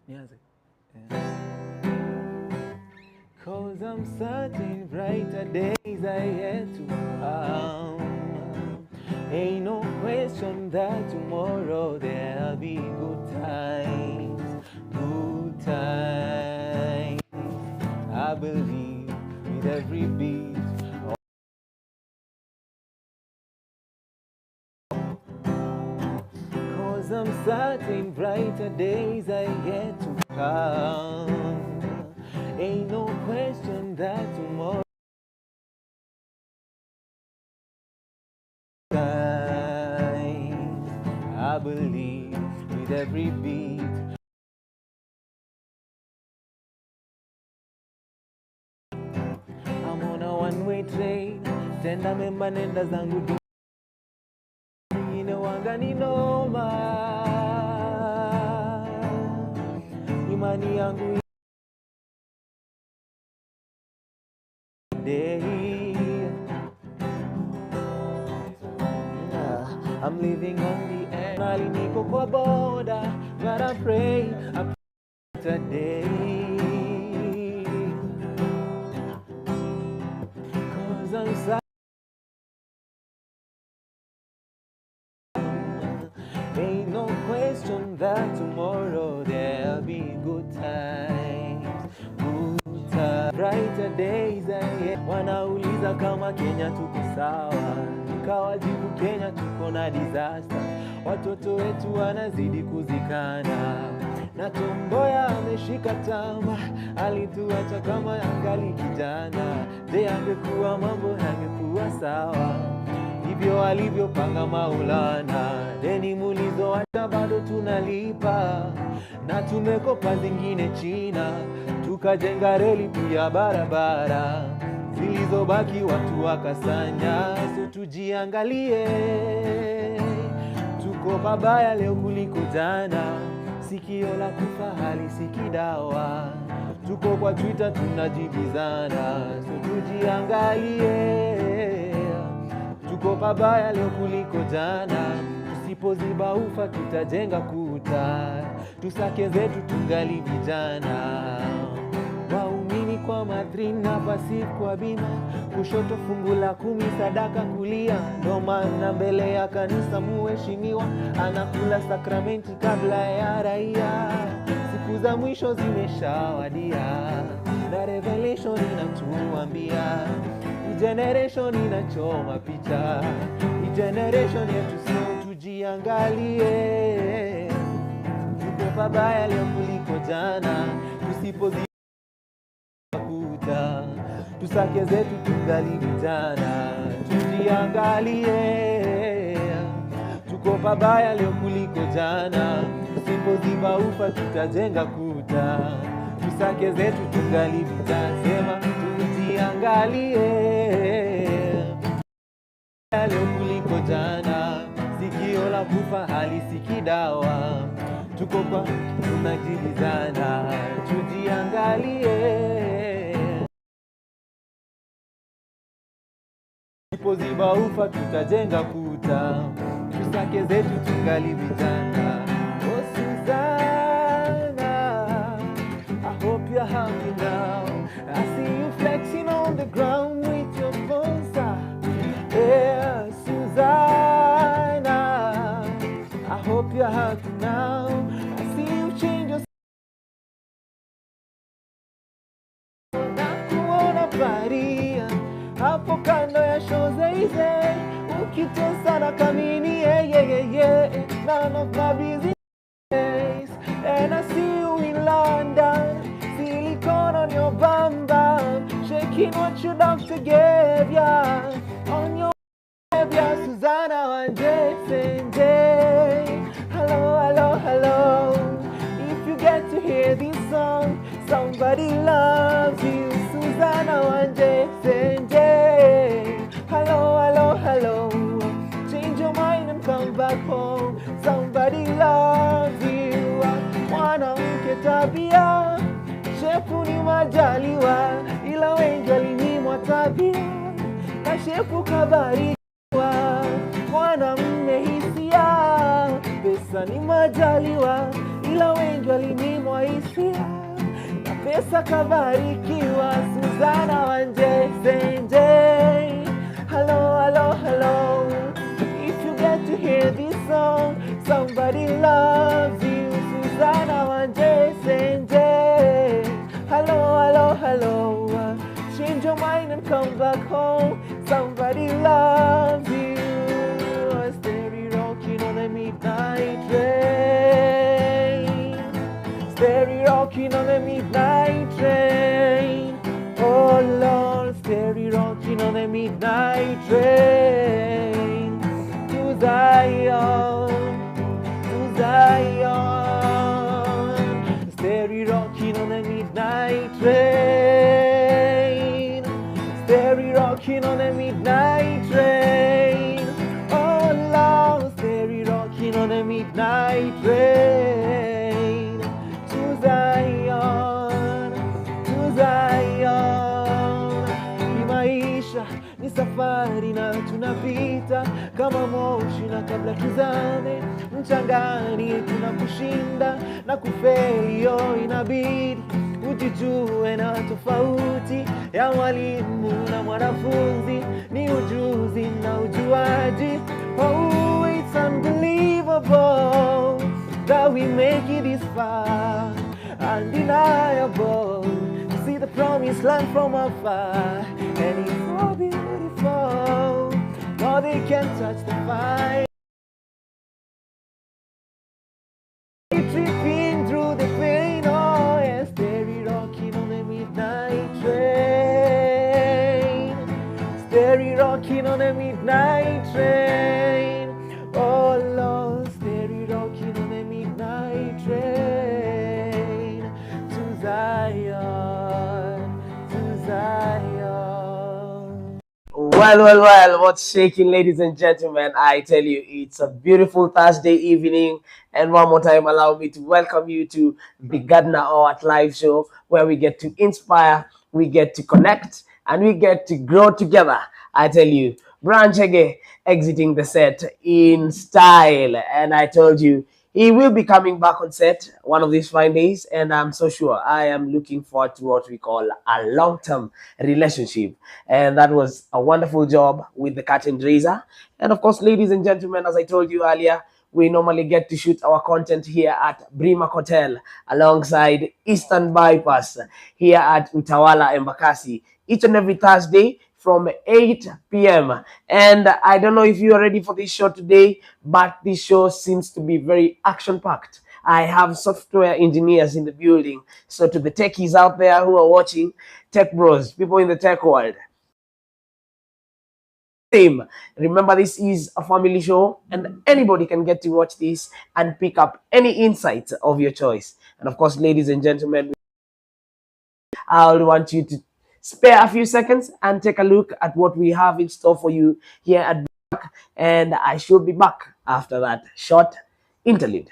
Nianze. Cause I'm certain brighter days are yet to come. Ain't no question that tomorrow there'll be good times, good times. I believe with every beat. Cause I'm certain brighter days are yet to come. Ain't no question that tomorrow I believe with every beat. I'm on a one-way train, tenda memba nenda zangu dunia wanga ni noma. Imani yangu day. I'm living on the air. Mali niko kwa boda, but I pray today. Cause I'm sad. Ain't no question that tomorrow there'll be good times, good times. Brighter days ahead. Wanauliza kama Kenya tuko sawa, nikawajibu Kenya tuko na disaster. Watoto wetu wanazidi kuzikana, na Tomboya ameshika tama, alituacha kama angali kijana. Je, angekuwa mambo yangekuwa sawa hivyo alivyopanga Maulana? Deni mulizo hata bado tunalipa, na tumekopa zingine China, tukajenga reli pia barabara, zilizobaki watu wakasanya. So tujiangalie, tuko pabaya leo kuliko jana, sikio la kufa halisiki dawa, tuko kwa Twitter tunajibizana. So tujiangalie, tuko pabaya leo kuliko jana, tusipoziba ufa tutajenga kuta, tusake zetu tungali vijana. Waumini kwa Madrid na Pasif kwa bima, kushoto fungu la 10 sadaka kulia, ndo maana mbele ya kanisa muheshimiwa anakula sakramenti kabla ya raia. Siku za mwisho zimeshawadia, na Revelation inatuambia generation inachoma picha, generation yetu sio. Tujiangalie, tuko pabaya leo kuliko jana, tusipoziba kuta, tusake zetu tungali vijana. Tujiangalie, tuko pabaya leo kuliko jana, tusipoziba ufa tutajenga kuta, tusake zetu tungali vijana. Sema tujiangalie leo kuliko jana, sikio la kufa halisiki dawa, tuko kwa tunajibizana. Tujiangalie, tusipoziba ufa tutajenga kuta, tusake zetu tungali vijana. Oh Susanna, I hope you're happy now. I see you flexing on the ground with your phone star. Yeah, Susanna, I hope you're happy now. I see you change your nakuona paria hapo kando ya Shoze, ukitosa na kamini. Yeah, none of my business. And I see you in London, silicone on your bum bum, shaking what your doctor gave ya on your Susanna one day, same day. Hello, hello, hello. If you get to hear this song, somebody loves you. Susanna one day, same day. Hello, hello, hello. Change your mind and come back home. Somebody loves you. Mwanamke tabia, shepu ni majaliwa, ila wengi walinyimwa tabia, na shepu kabari. Mwanamume hisia, pesa ni majaliwa, ila ila wengi walinyimwa hisia na pesa kabarikiwa. Suzana Wanje Senje, hello, hello, hello. If you get to hear this song, somebody loves you. Suzana Wanje Senje, hello, hello, hello. Change your mind and come back home. Somebody loves you. Steady rocking on the midnight train. Steady rocking on the midnight train. Oh Lord, steady rocking on the midnight train. To Zion, to Zion. Steady rocking on the midnight train. Steady rocking on the midnight train. Oh Lord, steady rocking on the midnight train. To Zion, to Zion. Ni maisha, ni safari na tunapita kama moshi, na kabla tuzame mchangani tunakushinda na kufeli. Yo, inabidi ujijue na tofauti ya mwalimu na mwanafunzi ni ujuzi na ujuaji. Oh, it's unbelievable that we make it this far. Undeniable to see the promised land from afar, and it's so beautiful. No, they can't touch the fire. Tripping through the pain, oh yes, steady rocking on the midnight train. Steady rocking on the midnight train. Oh Lord, steady rocking on the midnight train. To Zion, to Zion. Well, what's shaking, ladies and gentlemen? I tell you, it's a beautiful Thursday evening. And one more time, allow me to welcome you to the Gardner Oat live show, where we get to inspire, we get to connect, and we get to grow together. I tell you, Brian Chege exiting the set in style. And I told you, he will be coming back on set one of these fine days, and I'm so sure I am looking forward to what we call a long-term relationship. And that was a wonderful job with the curtain raiser. And of course, ladies and gentlemen, as I told you earlier, we normally get to shoot our content here at Brima Hotel alongside Eastern Bypass here at Utawala Embakasi each and every Thursday from 8 p.m. And I don't know if you are ready for this show today, but this show seems to be very action-packed. I have software engineers in the building. So to the techies out there who are watching, tech bros, people in the tech world, same. Remember, this is a family show, and anybody can get to watch this and pick up any insights of your choice. And of course, ladies and gentlemen, I would want you to spare a few seconds and take a look at what we have in store for you here at Back, and I should be back after that short interlude.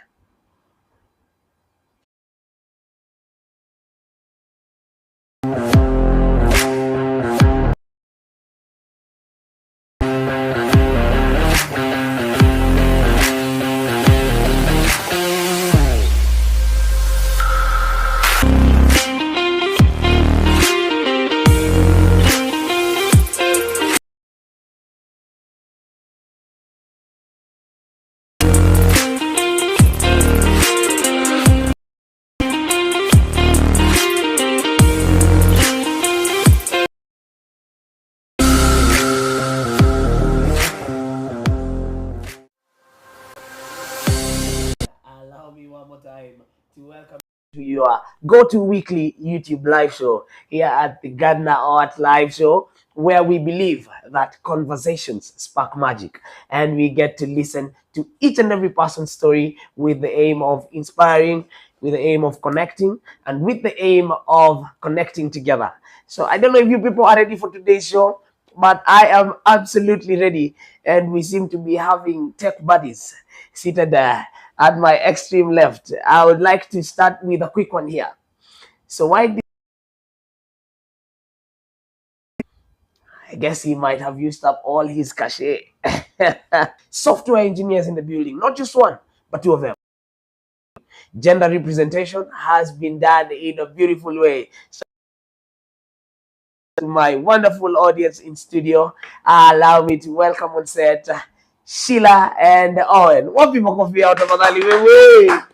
Allow me one more time to welcome to your go-to weekly YouTube live show here at the Gardner Oat live show, where we believe that conversations spark magic, and we get to listen to each and every person's story with the aim of inspiring, with the aim of connecting, and with the aim of connecting together. So I don't know if you people are ready for today's show, but I am absolutely ready, and we seem to be having tech buddies seated at my extreme left. I would like to start with a quick one here. So I guess he might have used up all his cachet. Software engineers in the building, not just one, but two of them. gender representation has been done in a beautiful way. So to my wonderful audience in studio, allow me to welcome on set Sheila and Owen. What people coffee out of the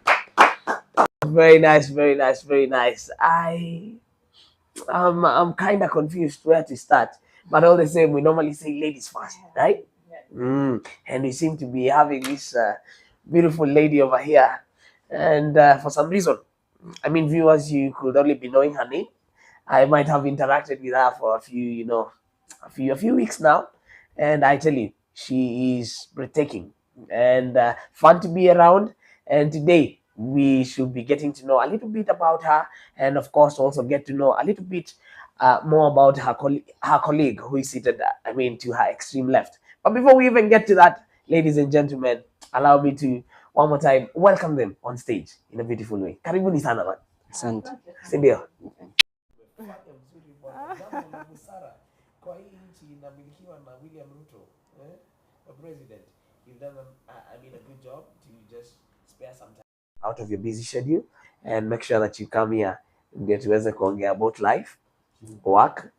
Very nice, very nice, very nice. I'm kind of confused where to start, but all the same, we normally say ladies first, right? And we seem to be having this beautiful lady over here, and for some reason, I mean, viewers, you could only be knowing her name. I might have interacted with her for a few, a few weeks now, and I tell you, she is breathtaking and fun to be around. And today we should be getting to know a little bit about her, and of course also get to know a little bit more about her colleague who is seated, to her extreme left. But before we even get to that, ladies and gentlemen, allow me to one more time welcome them on stage in a beautiful way. Karibuni sana man. Asante. Si ndio? Kwa hii nchi inamilikiwa na William Ruto, president. You've done a good job to just spare some time out of your busy schedule and make sure that you come here ndio tuweze kuongea about life, work,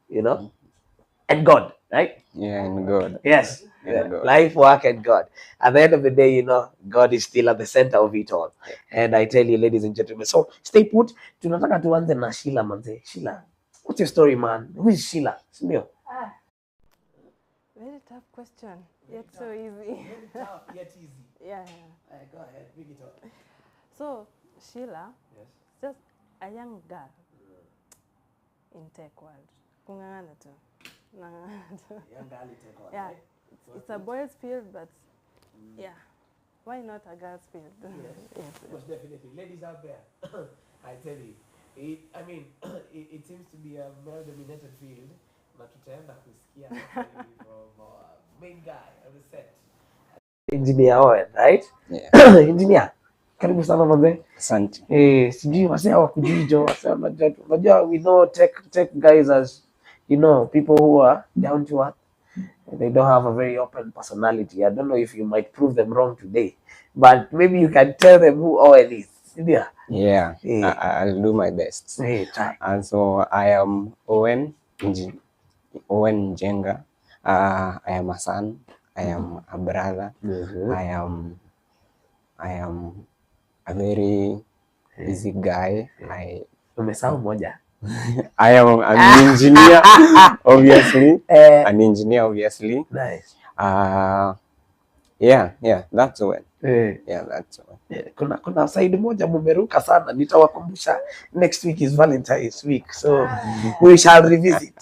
and God, right? Yeah, and God. Yes. And God. Life, work, and God. At the end of the day, God is still at the center of it all. And I tell you, ladies and gentlemen, so stay put. Tunataka tuanze na Sheila manze. Sheila, what's your story, man? Who is Sheila? Sindio? Very tough question, yet so easy. Very tough, yet easy. Yeah. Go ahead, bring it up. So, Sheila, Yes. just a young girl in tech world. Kungangana tu. Nangangana tu. Young girl in tech world, Yeah, right? it's a boys' field, but yeah, why not a girls' field? Yes. Most definitely. Ladies out there, I tell you, it seems to be a male-dominated field. Na tutaenda kusikia from main guy on the set. Engineer Owen, right? Yeah. Engineer, karibu sana manze. Asante. Sijui wase hawakujijo, wase unajua we know tech guys as people who are down to earth. They don't have a very open personality. I don't know if you might prove them wrong today, but maybe you can tell them who Owen is. Yeah. I'll do my best. Try. And so I am Owen Njenga. I am a son. I am a brother. Mm-hmm. I am a very busy guy. Umesahau moja. I am an engineer, obviously. An engineer, obviously. Nice. Yeah, that's Owen. Yeah, that's Owen. Kuna side moja mumeruka sana, nitawakumbusha. Next week is Valentine's week, so we shall revisit.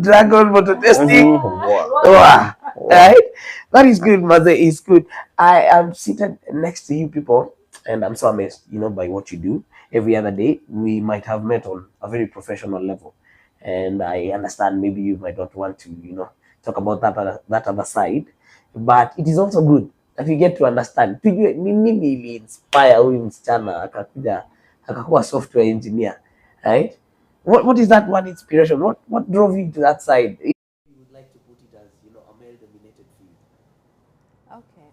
Dragon motor testing. Wow. Right? That is good, Maze. It's good. I am seated next to you people, and I'm so amazed, by what you do. Every other day, we might have met on a very professional level. And I understand maybe you might not want to, talk about that other side. But it is also good that you get to understand. Tujue ni nini ili inspire huyu msichana akakuwa software engineer, right? What is that one inspiration? What drove you to that side? You would like to put it as, a male-dominated field. Okay,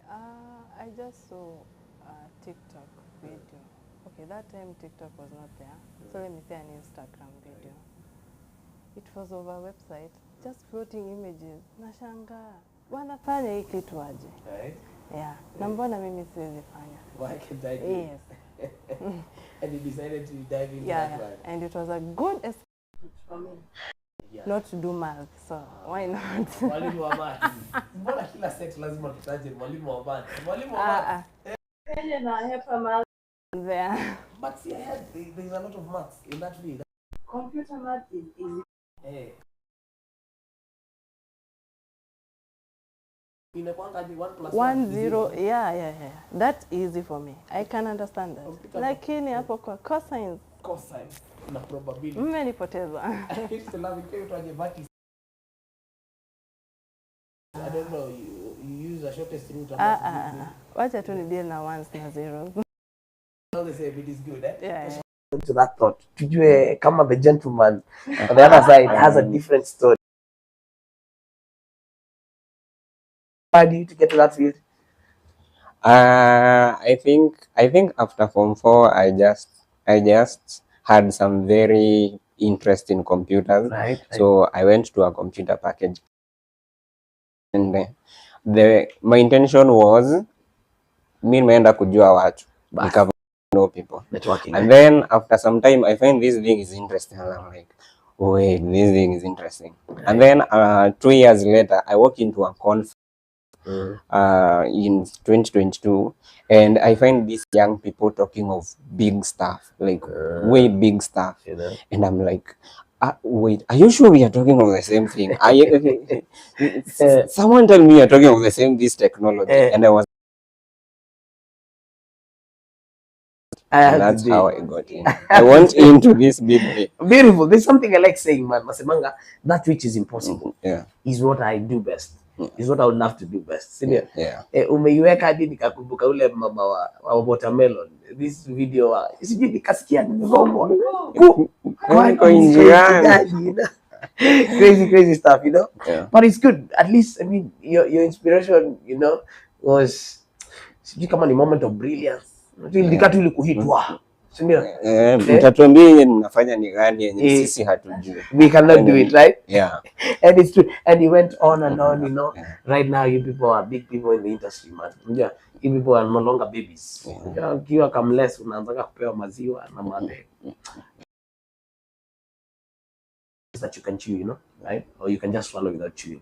I just saw a TikTok video. Okay, that time TikTok was not there, so let me say an Instagram video. It was over a website, just floating images. Nashanga, wanafanya hii kitu aje? Right? Yeah, na mbona mimi siwezi fanya? Why can't I do it? Yes. And you decided to dive into Yeah, that one. and it was a good experience for me. Not to do math, so why not? Mwalimu wa maths. Mbona kila set lazima tutaje mwalimu wa maths? Mwalimu wa maths. There. But see, there's a lot of maths in that field. Computer math is easy. Hey. Inakuangaje 1 plus 1 0, yeah. That's easy for me. I can understand that. Computer Lakini hapo kwa cosine cosine na probability. mmenipoteza. I used to love it when you try vertices. I don't know, you use the shortest route. Wacha tu ni deal na ones na zeros. All the same, it is good, eh? Yeah. To that thought, tujue kama the gentleman on the other side has a different story. How do you to get to that field? I think after Form 4, I just had some very interest in computers. Right. So I went to a computer package, and my intention was mi nimeenda kujua watu, Bas. know people. Networking. And then after some time, I find this thing is interesting, and I'm like, wait, this thing is interesting. And then 2 years later, I walk into a conference in 2022, and I find these young people talking of big stuff, like way big stuff, You know? and I'm like, wait, are you sure we are talking of the same thing? Someone tell me you're talking of the same this technology, and I was. And that's how I got in. I went into this big day. Beautiful. There's something I like saying, man. Masemanga, that which is impossible is what I do best. Is what I would love to do best. Umeiweka hadi nikakumbuka ule mama wa watermelon. This video sijui nikasikia nimegongwa. Crazy stuff, you know. But it's good. At least, I mean, your inspiration, you know, was sijui kama ni moment of brilliance. Nikatu ile kuhitwa. Mtatuambia yenye ninafanya ni gani yenye sisi hatujui. We cannot do it, right? Yeah. And it's true. And you went on and on, you know. Right now, you people are big people in the industry, man. Yeah. You people are no longer babies. Ukiwa kamless, unaanza kupewa maziwa na made. That you can chew, you know, right? Or you can just swallow without chewing.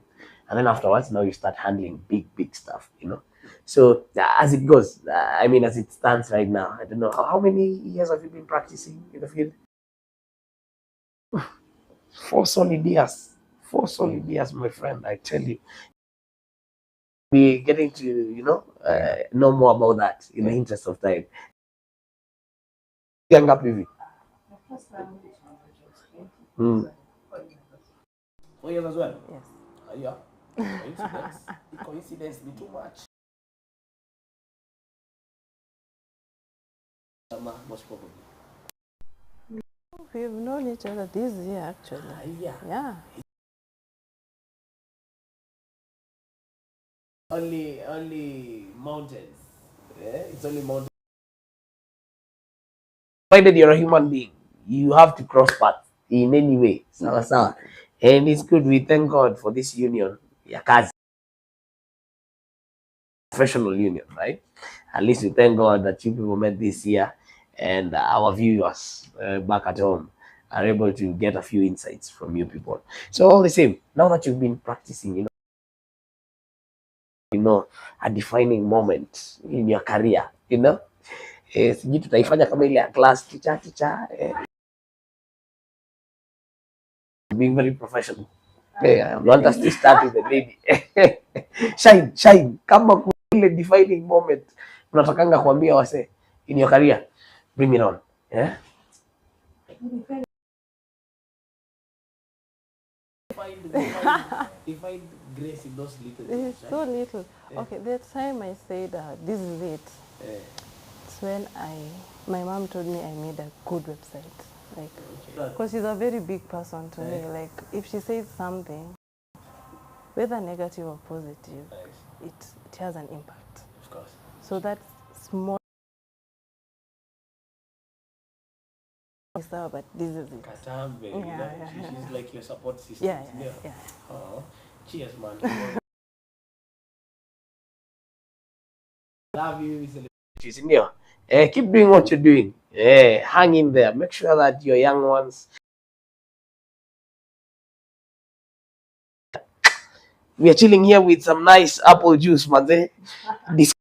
And then afterwards, now you start handling big stuff, you know. So as it goes, I mean, as it stands right now, I don't know, how many years have you been practicing in the field? 4 solid years. 4 solid years, my friend, I tell you. Be getting to, you know more about that in the interest of time. Young up with 4 years as well? Yes. Yeah. Coincidence be too much. Most probably. We've known each other this year, actually. Yeah. Only mountains. Yeah, it's only mountains. Provided you're a human being, you have to cross paths in any way. Sawa. And it's good. We thank God for this union. Yakazi. Professional union, right? At least we thank God that you people met this year, and our viewers back at home are able to get a few insights from you people. So all the same, now that you've been practicing, you know, a defining moment in your career, you know, sijui tutaifanya kama ile ya class teacher, being very professional. I want us to start with the lady. Shine. Kama ile defining moment unatakanga kuambia wase in your career, bring it on. Yeah. Define grace in those little things. It's so little. Okay, the time I said this is it. It's when my mom told me I made a good website. Like, because she's a very big person to me. Like, if she says something, whether negative or positive, it has an impact. Of course. So that small, but this is it. Katambe, she's like your support system. Yeah. Oh, cheers, man. Love you. Keep doing what you're doing. Hang in there. Make sure that your young ones. We are chilling here with some nice apple juice, man. This.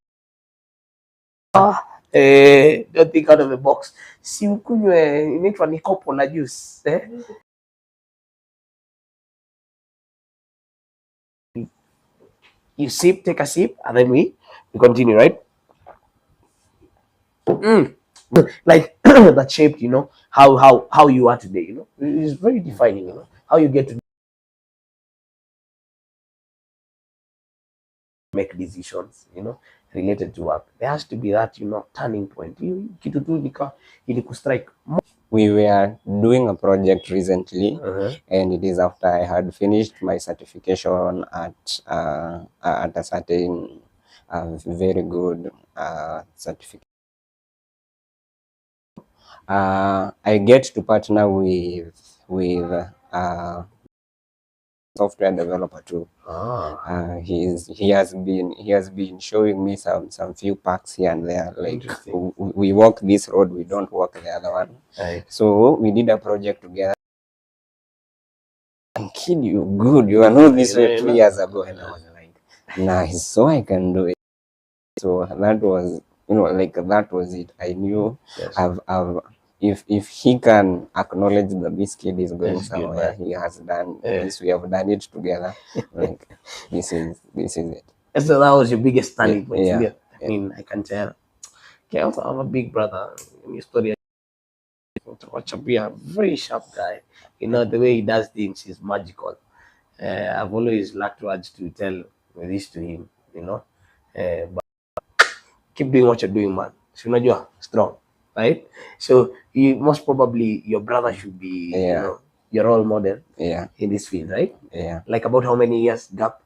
Don't think out of the box. Si ukunywe inaitwa ni kopo la juice. You sip, take a sip, and then we continue, right? Like that shaped, you know, how you are today, you know. It's very defining, you know, how you get to make decisions, you know, related to work. There has to be that, you know, turning point. Kitu tu iliku-strike. We were doing a project recently, and it is after I had finished my certification at a certain very good certificate. I get to partner with software developer too. He has been showing me some few packs here and there. Like we walk this road, we don't walk the other one. Right. So we did a project together. I'm kidding you, good. You know this way 2 years ago, and I was like, nice. So I can do it. So that was, like that was it. I knew if he can acknowledge that this kid is going somewhere, he has done this. We have done it together. Like this is it. And so that was your biggest turning point. Yeah. I mean, I can tell. Okay, I also have a big brother in your story. Be a very sharp guy. The way he does things is magical. I've always lacked words to tell this to him, but keep doing what you're doing, man. So you're strong, right? So you most probably your brother should be, your role model in this field, right? Yeah. Like about how many years gap?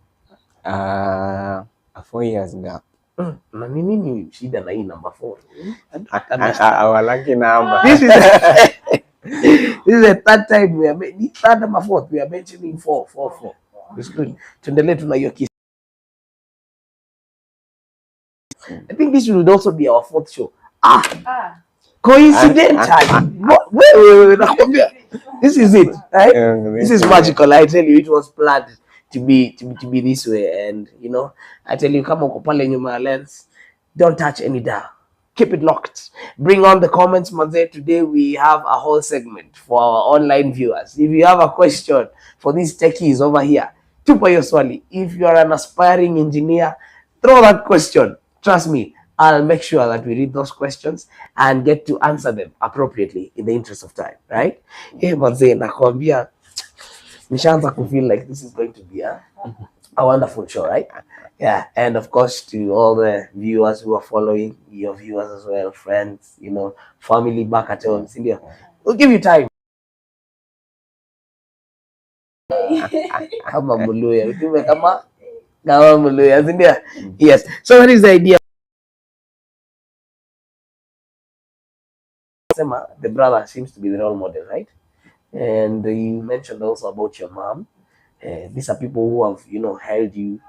A 4 years gap. Na nini shida na hii number 4? Our lucky number. This is this is the third time we are third number 4th we are mentioning 4. It's good. Tuendelee tuna hiyo kisa. I think this would also be our 4th show. Coincidentally. Wait. This is it, right? This is magical. I tell you, it was planned to be this way. And I tell you, kama uko pale nyuma ya lens, don't touch any dial. Keep it locked. Bring on the comments, Manze. Today we have a whole segment for our online viewers. If you have a question for these techies over here, tupa hiyo swali. If you are an aspiring engineer, throw that question. Trust me, I'll make sure that we read those questions and get to answer them appropriately in the interest of time, right? Manze, nakwambia nishaanza to feel like this is going to be a wonderful show, right? Yeah, and of course to all the viewers who are following, your viewers as well, friends, family back at home, Cindy, we'll give you time. Kama Muluya, kama Muluya, Cindy. Yes. So what is the idea? The brother seems to be the role model, right? And you mentioned also about your mom. These are people who have, held you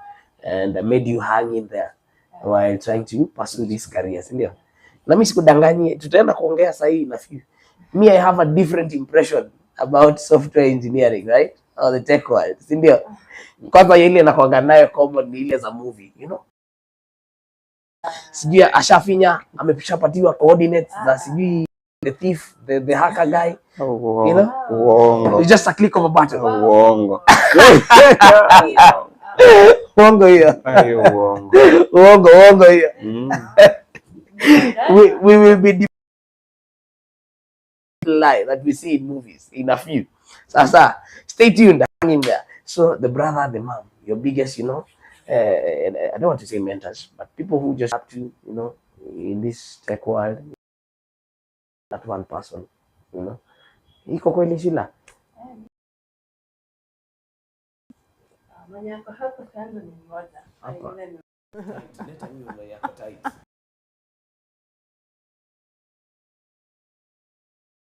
and made you hang in there while trying to pursue this career, sindio? Na mimi sikudanganye, tutaenda kuongea sahi na few. Me, I have a different impression about software engineering, right? Or the tech world, sindio? Kwanza ile nakuanga nayo common ni ile za movie, Sijui ashafinya, ameshapatiwa coordinates za sijui the thief, the hacker guy, Uongo. It's just a click of a button. Uongo. Uongo hiyo. Uongo hiyo. We will be lie that we see in movies in a few. Sasa, stay tuned, hang in there. So the brother, the mom, your biggest, and I don't want to say mentors, but people who just have to, in this tech world, that one person, iko kweli Shila.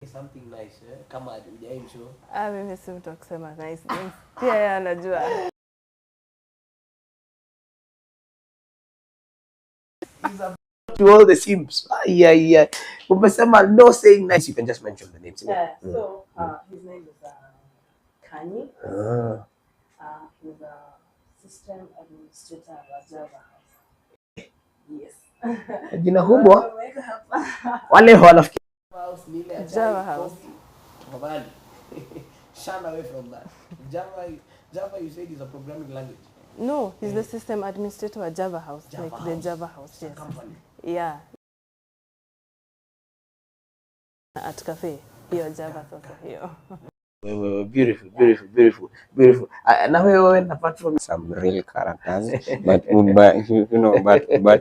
Something nice, kama hujai show. Mimi si mtu kusema nice things. Pia yeye anajua. To all the simps. Yeah. Umesema no saying nice, you can just mention the names. Yeah, so his name is Kanye. He's a system administrator at Java House. Yes. Jina kubwa. Wale wanafikiri Java House. Shun away from that. Java you said is a programming language. No, he's the system administrator at Java House. Java like House. The Java House, yes. Company. Yeah. At cafe. Hiyo Java sasa hiyo. Beautiful. Na wewe apart from some real characters, but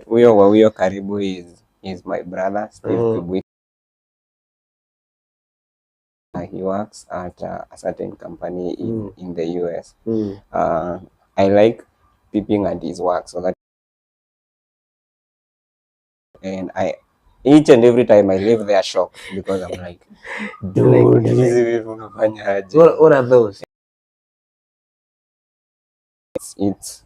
huyo karibu is my brother Steve Kibwit. He works at a certain company in the US. I like peeping at his work so that and each and every time I leave there shocked because I'm like, dude, what are those? It's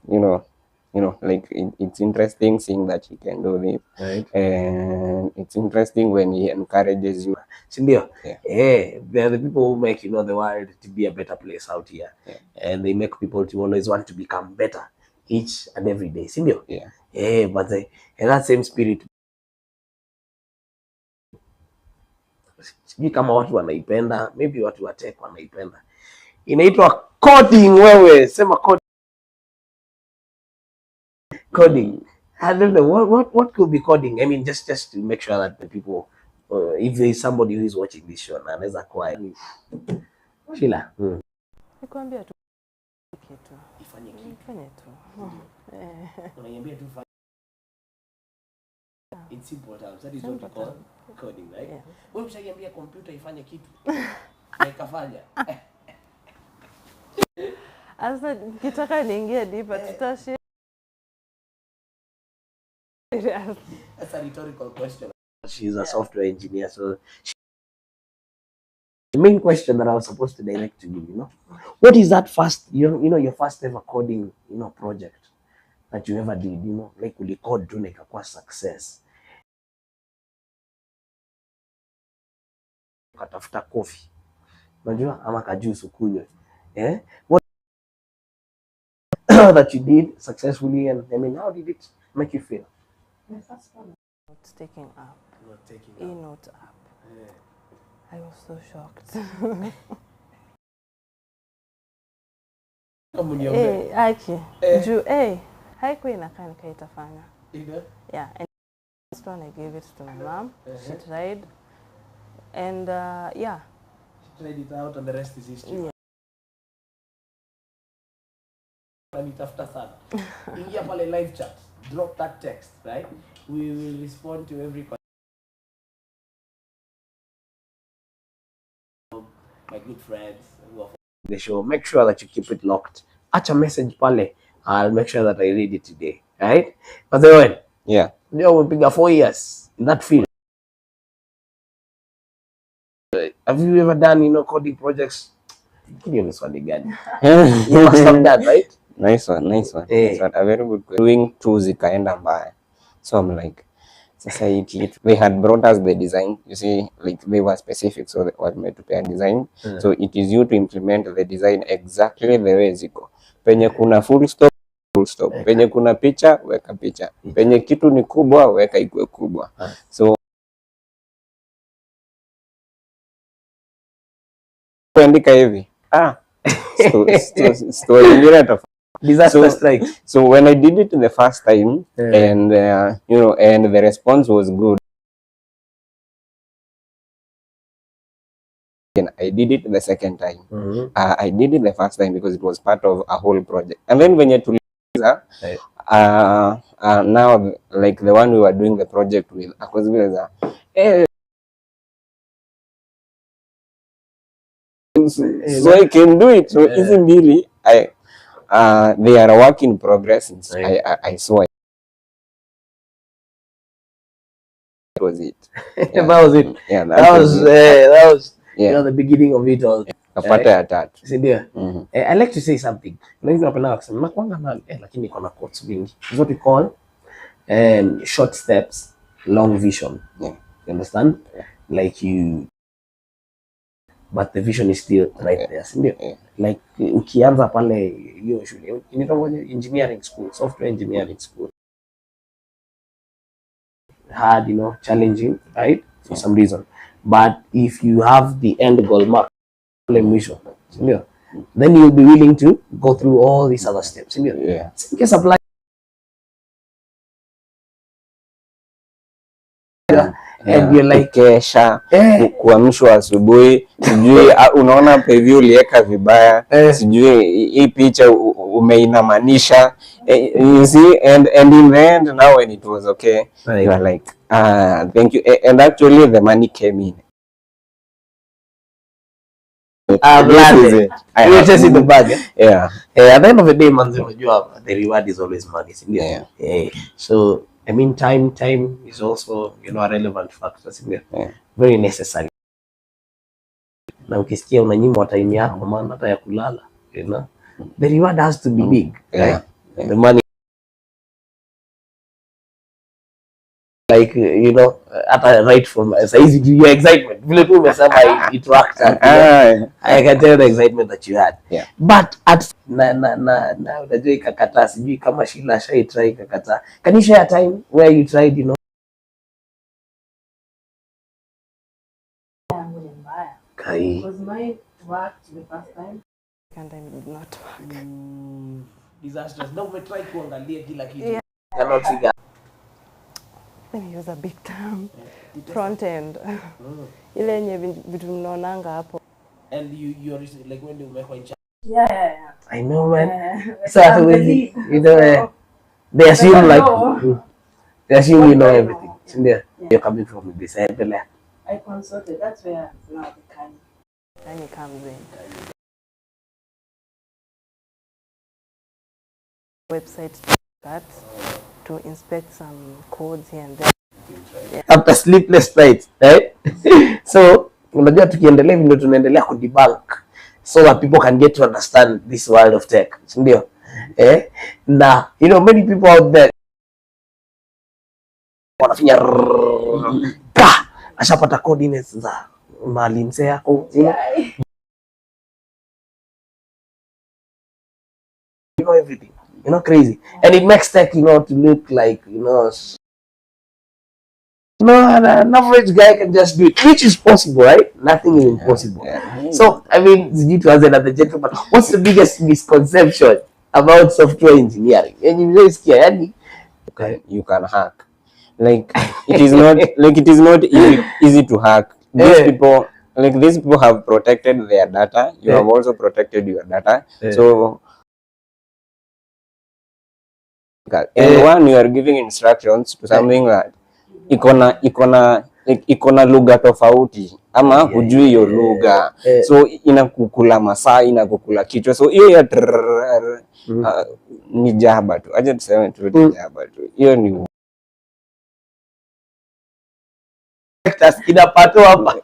like it's interesting seeing that he can do this, Right. and it's interesting when he encourages you. Sindio? Yeah. They're the people who make, the world to be a better place out here. Yeah. And they make people to always want to become better each and every day. Sindio? Yeah. But in that same spirit, sijui kama watu wanaipenda, maybe watu wa tech wanaipenda. Inaitwa coding wewe, sema coding. Coding. I don't know what could be coding. I mean, just to make sure that the people, if there is somebody who is watching this show, anaweza kuwa Sheila. Nikwambia tu kitu. Ifanye tu. Unaiambia tu in simple terms. That is what we call coding, right? Yeah. Wewe mshaiambia computer ifanye kitu. Na ikafanya. Asa nikitaka niingie deep tutashare. That's a rhetorical question. She's a software engineer, so the main question that I was supposed to direct to you, what is that first, your first ever coding, project that you ever did, like uli code tu na ikakuwa success. Ukatafuta coffee, unajua, ama kajuice ukunywe. What that you did successfully, and I mean, how did it make you feel? My first one. Not taking up. Not taking up. E-note app. Yeah. I was so shocked. Aki. Haikuwa inakaa nikaitafanya. Yeah, and first one I gave it to my mom. She tried. And yeah. She tried it out and the rest is history. Yeah. Nitafuta sana. Ingia pale live chat. Drop that text, right? We will respond to every question. My good friends who are the show. Make sure that you keep it locked. Acha message pale. I'll make sure that I read it today. Right? But then, yeah. Ndio umepiga 4 years in that field. Have you ever done, coding projects? You must have done, right? Nice one. Hey. A very good question. Doing two zikaenda mbaya. So I'm like, society, they had brought us the design. You see, like they were specific, so they were made to pay a design. So it is you to implement the design exactly the way ziko. Penye kuna full stop. Penye kuna picha, weka picha. Penye kitu ni kubwa, weka ikue kubwa. So kuandika hivi. Story ingine tofauti. Disaster strike. So when I did it the first time, and and the response was good, and I did it the second time. I did it the first time because it was part of a whole project. And then when you to now like the one we were doing the project with, so I can do it. So isn't really they are a work in progress. I saw it. That was it. Yeah. That was it. Yeah, that was the beginning of it all. I like to say something. Lakini kuna quotes mingi. It's what we call short steps, long vision. Yeah. You understand? Yeah. Like but the vision is still right there. Yeah. Like ukianza pale hiyo shule, engineering school, software engineering school. Hard, challenging, right? For some reason. But if you have the end goal mark, then you'll be willing to go through all these other steps. Yeah. Just apply. And you're like kesha kuamshwa asubuhi, sijui unaona preview uliweka vibaya, sijui hii picha umeinamanisha, you see, and in the end now when it was okay, you are like thank you, and actually the money came in. I'm glad you just in the bag. Yeah. At the end of the day, man, the reward is always money. Yeah. So I mean, time is also, you know, a relevant factor. Yeah. Very necessary. Na ukisikia unanyimwa time yako, maana hata ya kulala, you know, the reward has to be big, right? Yeah. Yeah. The money, like, you know, right from saizi your excitement, vile tu umesema it worked out, you know? I can tell the excitement that you had. Yeah. But at na unajua ikakataa, sijui kama Sheila shai try ikakataa. Can you share a time where you tried, you know? Kai. Because mine worked the first time. And I did not work. Disastrous. Na umetry kuangalia kila kitu. Yeah. Cannot figure. Let me use a big term. Front end. Ile yenye vitu mnaonanga hapo. And you're like when you make one. Yeah. I know, man. Yeah. So you know, they assume like they assume you know everything. Yeah. You're coming from this side. I consulted. That's where now the Kanye comes in. Website that to inspect some codes here and there. Yeah. After sleepless nights, right? So unajua tukiendelea vile tunaendelea kudebunk so that people can get to understand this world of tech, ndio na you know many people out there wanafanya ashapata coordinates za mahali mzee yako, you know everything, you know, crazy. And it makes tech, you know, to look like, you know, an average guy can just do it, which is possible, right? Nothing is impossible. Yeah. So, I mean, you to answer another gentleman, what's the biggest misconception about software engineering? And you know, scared. Okay, you can hack. Like it is not like it is not easy to hack. These people, like these people have protected their data. You have also protected your data. So and one, you are giving instructions to something that ikona lugha tofauti ama hujui hiyo lugha, so inakukula masaa, inakukula kichwa, so hiyo ya ni jaba tu, aje tuseme tu ni jaba tu, hiyo ni Kina Pato hapa.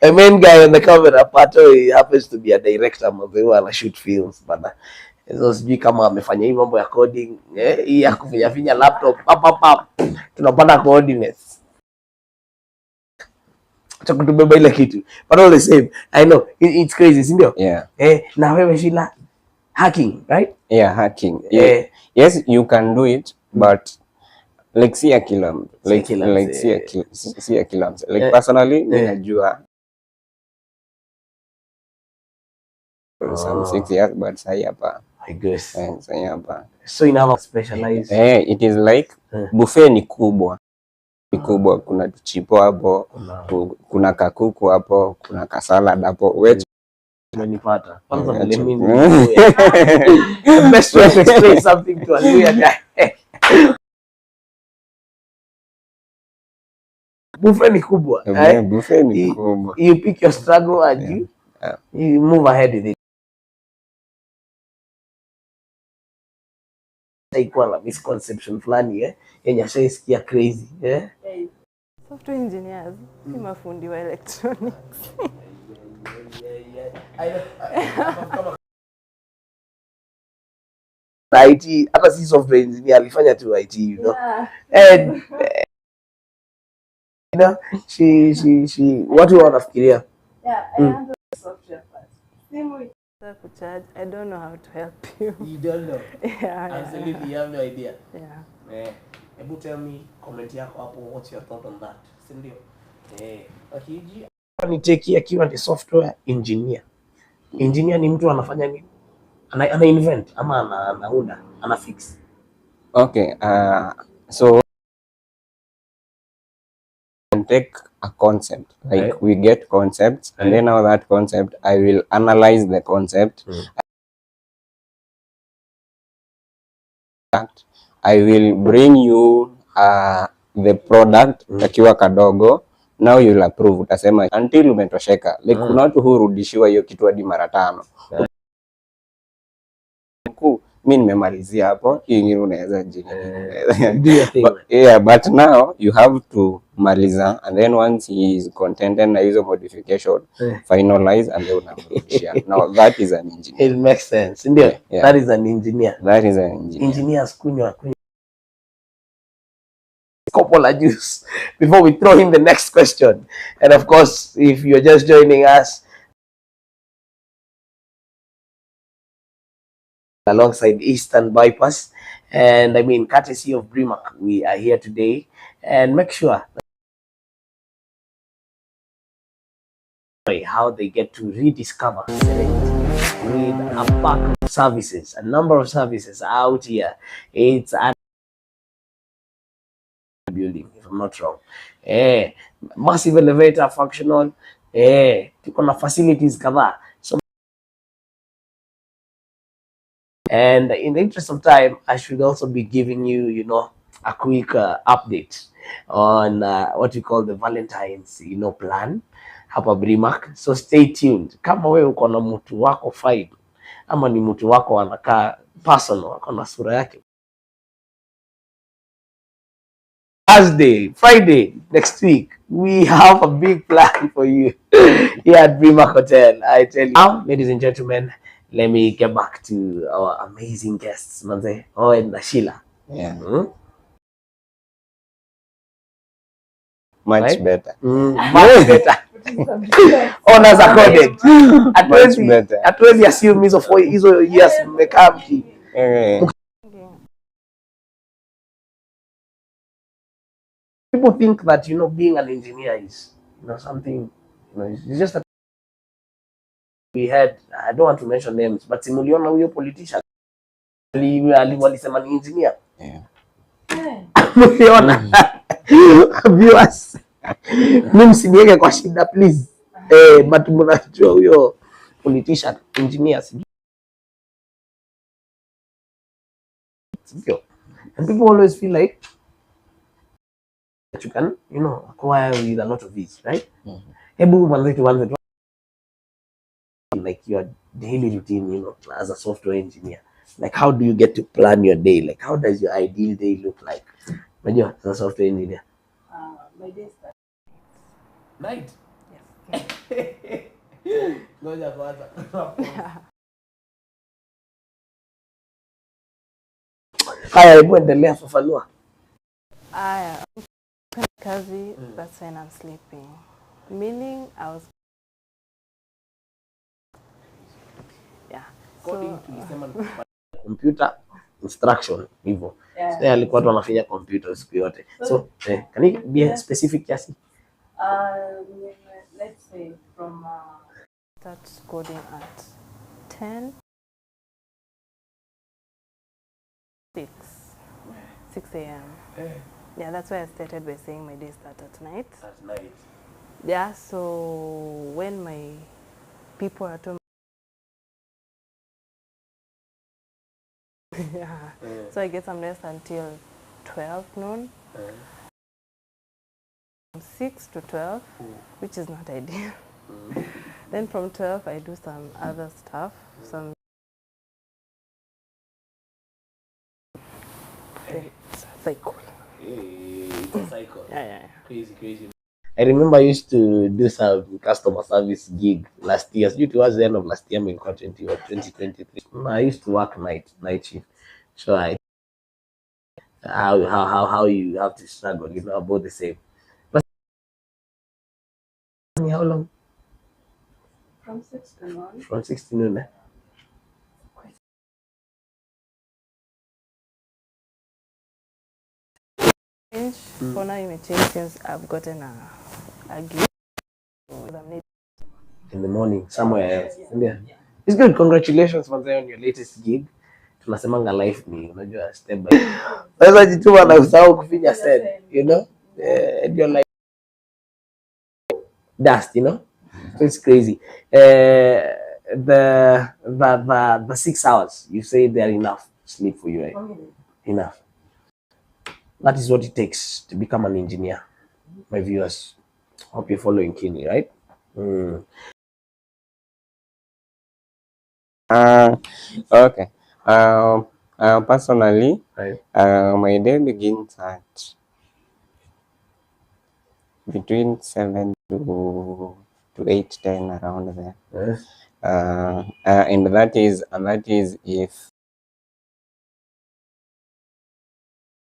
A main guy on the camera, Pato, he happens to be a director mzee ana shoot films bana. So sijui kama amefanya hii mambo ya coding, hii ya kufinya laptop tunapata coordinates. Acha kutubeba ile kitu. But all the same, I know it's crazy, si ndio? Yeah. Na wewe Sheila, hacking, right? Yeah, hacking. Yes, you can do it, but like see a killer, like see a killer. Like personally, ninajua some 6 years, but say hapa. I guess. Say hapa. So you have specialized. It is like buffet ni kubwa. Kubwa, kuna chipo hapo, kuna kakuku hapo, kuna kasalad hapo. Which umenipata. Kwanza let me the best way to explain something to a new guy. Buffet ni kubwa. Buffet ni kubwa. You pick your struggle and you move ahead with it. Ikuwa na misconception fulani yenye ashaisikia crazy Software engineers si mafundi wa electronics. IT, hata si software engineer alifanya tu IT, you know. And you know, she watu wanafikiria. I handle the software part. I don't know how to help you. You don't know? Yeah. Absolutely, you have no idea. Yeah. Ebu tell me, comment yako hapo, what's your thought on that? Si ndio? Akiji ni teki akiwa ni software engineer. Engineer ni mtu anafanya nini? Ana invent ama anaunda, ana fix. Okay, so and take a concept, like we get concepts, and then now that concept I will analyze the concept. I will bring you the product akiwa kadogo. Now you will approve, utasema until umetosheka. Like kuna watu hurudishiwa hiyo kitu hadi mara 5. mi nimemalizia hapo, hiyo ingine unaweza Do your thing. but now you have to maliza, and then once he is contented na hizo modification finalize, and then unamrudishia. Now that is an engineer. It makes sense. Ndio. Yeah. That is an engineer. That is an engineer. Engineers kunywa couple of juice before we throw him the next question. And of course, if you're just joining us, alongside Eastern Bypass, and I mean courtesy of Brimac, we are here today, and make sure how they get to rediscover with a pack of services, a number of services out here. It's a building, if I'm not wrong. Massive elevator, functional. Tuko na facilities kadhaa. So, and in the interest of time, I should also be giving you, you know, a quick update on what we call the Valentine's, you know, plan hapa Brimac. So stay tuned. Kama wewe uko na mtu wako fine, ama ni mtu wako anakaa personal, ako na sura yake, Thursday, Friday, next week, we have a big plan for you here at Brimac Hotel. I tell you. Now, ladies and gentlemen, let me get back to our amazing guests, Manze, and Sheila. Yeah. Mm-hmm. Much Right? better. Much better. Honors accorded. Hatuwezi assume hizo years mmekaa mki. People think that, you know, being an engineer is, you know, something, you know, it's just that we had, I don't want to mention names, but simuliona huyo politician walisema ni engineer. Yeah. Muliona. Viewers, mimi msiniweke kwa shida please. But mnajua huyo politician engineer sijui. And people always feel like that you can, you know, acquire with a lot of these, right? Hebu mwanzo tuanze like your daily routine, you know, as a software engineer. Like, how do you get to plan your day? Like, how does your ideal day look like when you're as a software engineer? My day starts. Night. Yes. Ngoja kwanza. Haya, hebu endelea fafanua. Aya, kazi, that's when I'm sleeping. Meaning I was, yeah. So, Computer instruction hivyo. Yeah. Sasa alikuwa tu anafanya computer siku yote. So, can you be specific kiasi? Let's say from start coding at 10, 6 a.m. Yeah, that's why I started by saying my day starts at night. At night. Yeah, so when my people are at home, yeah. So I get some rest until 12 noon. From 6 to 12, which is not ideal. Then from 12, I do some other stuff. Some it's a cycle. It's a cycle. Yeah. Crazy. I remember I used to do some customer service gig last year. Due towards the end of last year, in 2023. I used to work night shift. So how you have to struggle, you know, about the same. But how long? from 6 to 1. From 6 to noon. For now, you may change since I've gotten a gig. In the morning, somewhere else. Yeah. It's good. Congratulations on your latest gig. Tunasemanga life ni unajua step by step. Sasa jituma na usahau kufinya send, you know? And you're like dust, you know? So it's crazy. The 6 hours, you say they're enough sleep for you, right? Enough. That is what it takes to become an engineer. My viewers, hope you're following keenly, right? Okay. Personally, Right. my day begins at between 7 to 8, 10 around there. Yes. And that is if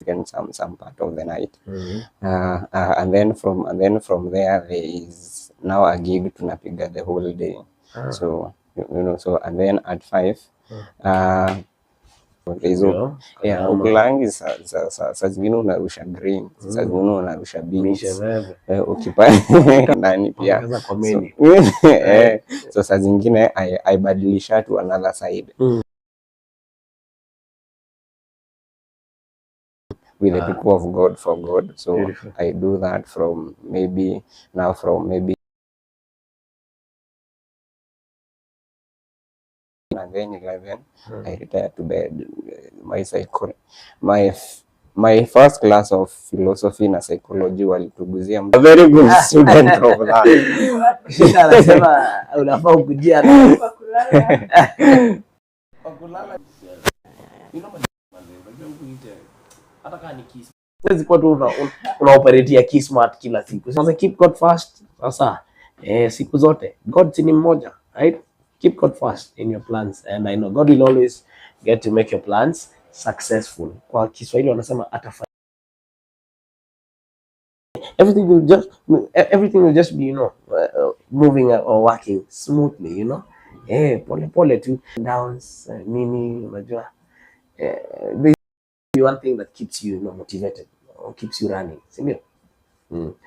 in some part of the night. And then from there is now a gig tunapiga the whole day. So you know, so and then at 5 hizo ukilangi saa zingine unarusha green, saa zingine unarusha beans ukipata ndani pia. So saa zingine I badilisha to another side with the people of God for God. So beautiful. I do that from maybe 11, I retire to bed. My first class of philosophy na psychology walituguzia a very good student of that. Anasema unafaa kujia hata kama ni kiss. Siwezi kwa tu una operate ya kismart kila siku. Sasa keep God first. Sasa siku zote God ni mmoja, right? Keep God first in your plans, and I know God will always get to make your plans successful. Kwa Kiswahili wanasema atafanya. Everything will just be, you know, moving or working smoothly, you know. Pole pole tu downs nini unajua. One thing that keeps you, you know, motivated or keeps you running.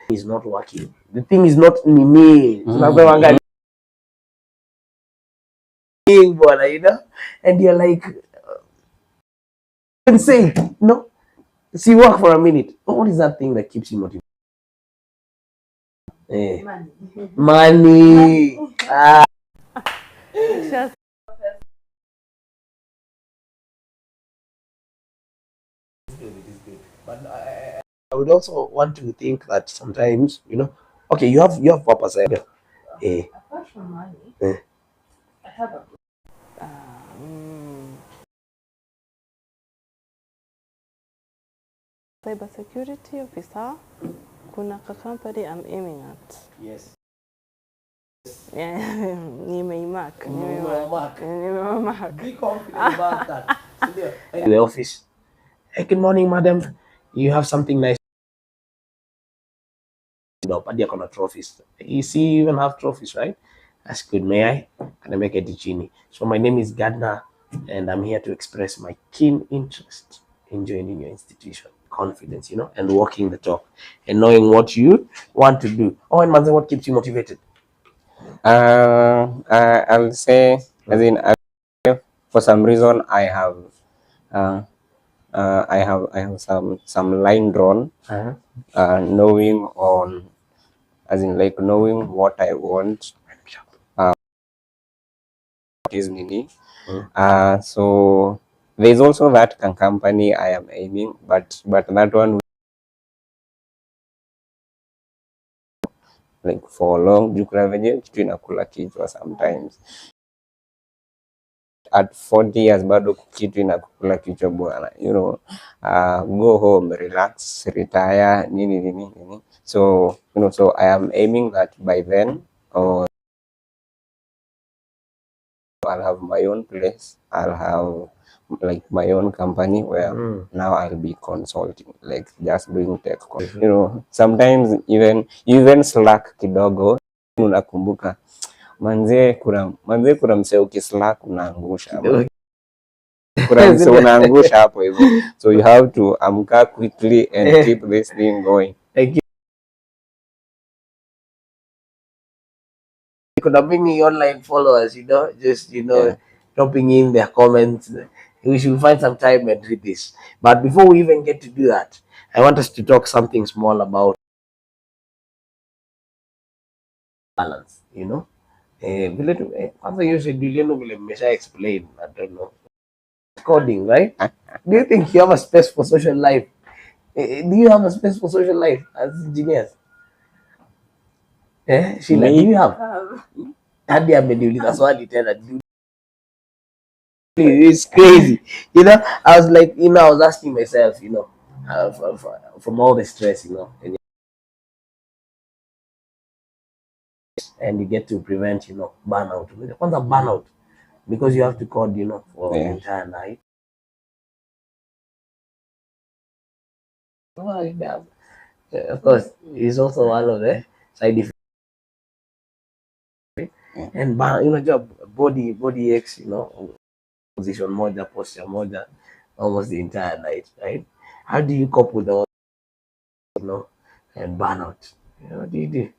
It's not working. The thing is not in me. You know, and you're like, and say, no, see, work for a minute. What is that thing that keeps you motivated? Money. But I would also want to think that sometimes, you know, okay, you have purpose. Apart from money, I have a cyber security officer. Kuna ka company I'm aiming at. Yes. Yeah, nimeimark. Be confident about that. In the office. Hey, good morning, madam. You have something nice. Trophies. You see, you even have trophies, right? That's good. May I? Can I make a genie? So my name is Gardner, and I'm here to express my keen interest in joining your institution. Confidence, you know, and walking the talk, and knowing what you want to do. Oh, and Manze, what keeps you motivated? I'll say, as in, for some reason, I have some line drawn, knowing on, as in like knowing what I want, what is nini. So there's also that company I am aiming, but that one like for long, you can venye kitu inakula kichwa sometimes. At 40 years bado kitu inakula kichwa bwana, you know. Go home, relax, retire, nini. So you know, so I am aiming that by then, or I'll have my own place, I'll have like my own company where now I'll be consulting, like just doing tech, you know. Sometimes even slack kidogo, unakumbuka manze kuna msee ukislack unaangusha, kuna msee unaangusha hapo hivyo, so you have to amka quickly and keep this thing going. Thank you. You could have many online followers, you know, just, you know, dropping in their comments. We should find some time and read this. But before we even get to do that, I want us to talk something small about balance, you know. You said, explain, I don't know. Coding, right? Do you think you have a space for social life? Do you have a space for social life as engineers? Sheila, do you have? Hadi ameniuliza swali tena. It's crazy. I was like, I was asking myself, from all the stress, and you get to prevent, burnout. What's a burnout? Because you have to code, for the entire night. Well, yeah, of course, it's also one of the side effects. And job body aches, position moja, posture moja, almost the entire night, right? How do you cope with all, and burnout? What do you do?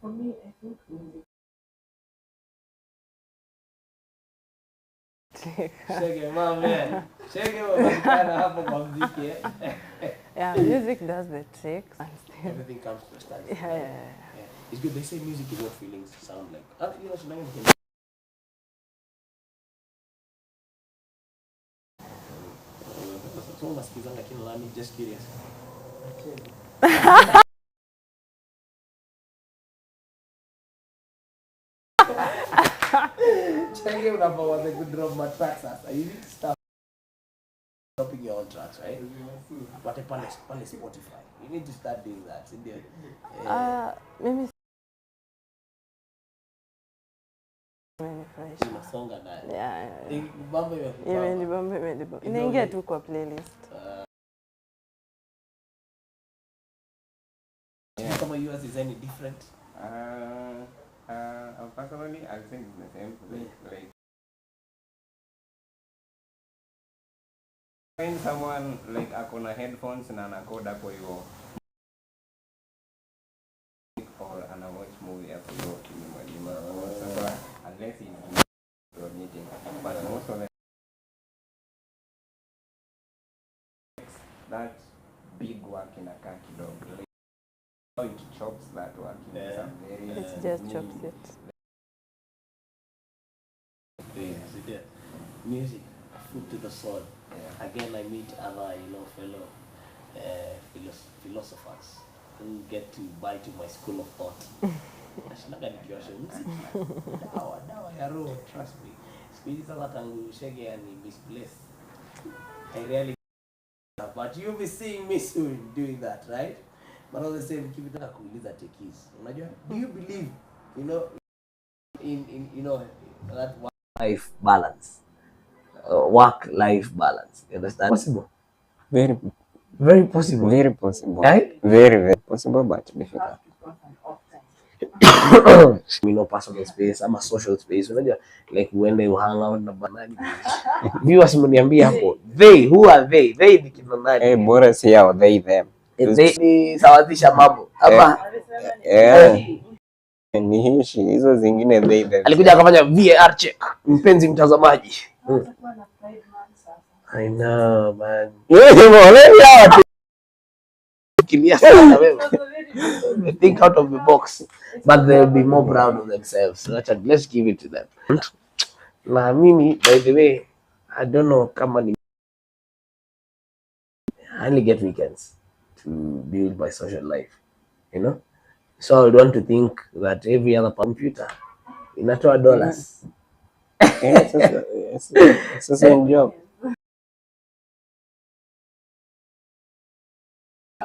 For me, I think music. Shege mama, shege wapatikana hapo kwa muziki Yeah, music does the tricks. Everything comes to a stand. Yeah. It's good. They say music is what feelings sound like. So unasikizanga kina nani? Just curious. Chenge unapoanza kudrop my tracks sasa. You need to start dropping your own tracks, right? But pale Spotify. You need to start doing that. Mimi imenifurahisha. Unasonga naye. Yeah. Mambo Imenibamba. Inaingia tu kwa playlist. Kama yours is any different? Personally, I think it's the same. Like when someone like akona headphones na anakoda kwa hiyo or ana watch movie hapo hiyo kinyuma unless he's meeting, but most of the that big work inakaa kidogo. Like, how it chops that work in some very It just chops it. Music, food to the soul. Again, I meet other, fellow philosophers who get to buy to my school of thought. Dawa ya roho, trust me. Siku hizi sasa tangu Shege and misplaced, I really, but you'll be seeing me soon doing that, right? But all the same, keep it kuuliza techies. Unajua? Do you believe, in that life balance? Work-life balance. You understand? Possible. very Possible. very possible. Right? Very possible, but difficult. Personal space, I'm a social space. Unajua, like when they hang out na banani. Viewers mniambia hapo. Who are they? They ni kina nani? Bora si hao, they them. They ni sawazisha mambo. Ama ni hizo zingine they them. Alikuja akafanya VAR check. Mpenzi mtazamaji. I know, man. Think out of the box, but they'll be more proud of themselves. So let's give it to them. Na mimi, by the way, I don't know kama I only get weekends to build my social life, So I would want to think that every other computer inatoa dollars. It's the same job.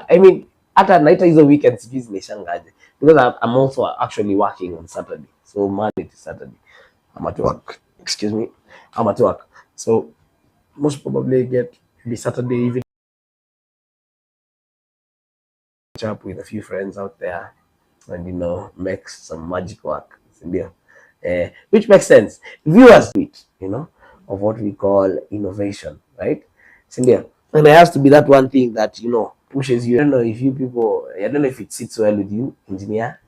I mean, hata naita hizo weekends hizi zimeshangaje, because I'm also actually working on Saturday, so Monday to Saturday I'm at work. Excuse me, I'm at work, so most probably get maybe Saturday evening, catch up with a few friends out there, and make some magic work, which makes sense. Viewers, of what we call innovation, right? And there has to be that one thing that pushes you. I don't know if you people, I don't know if it sits well with you, engineer.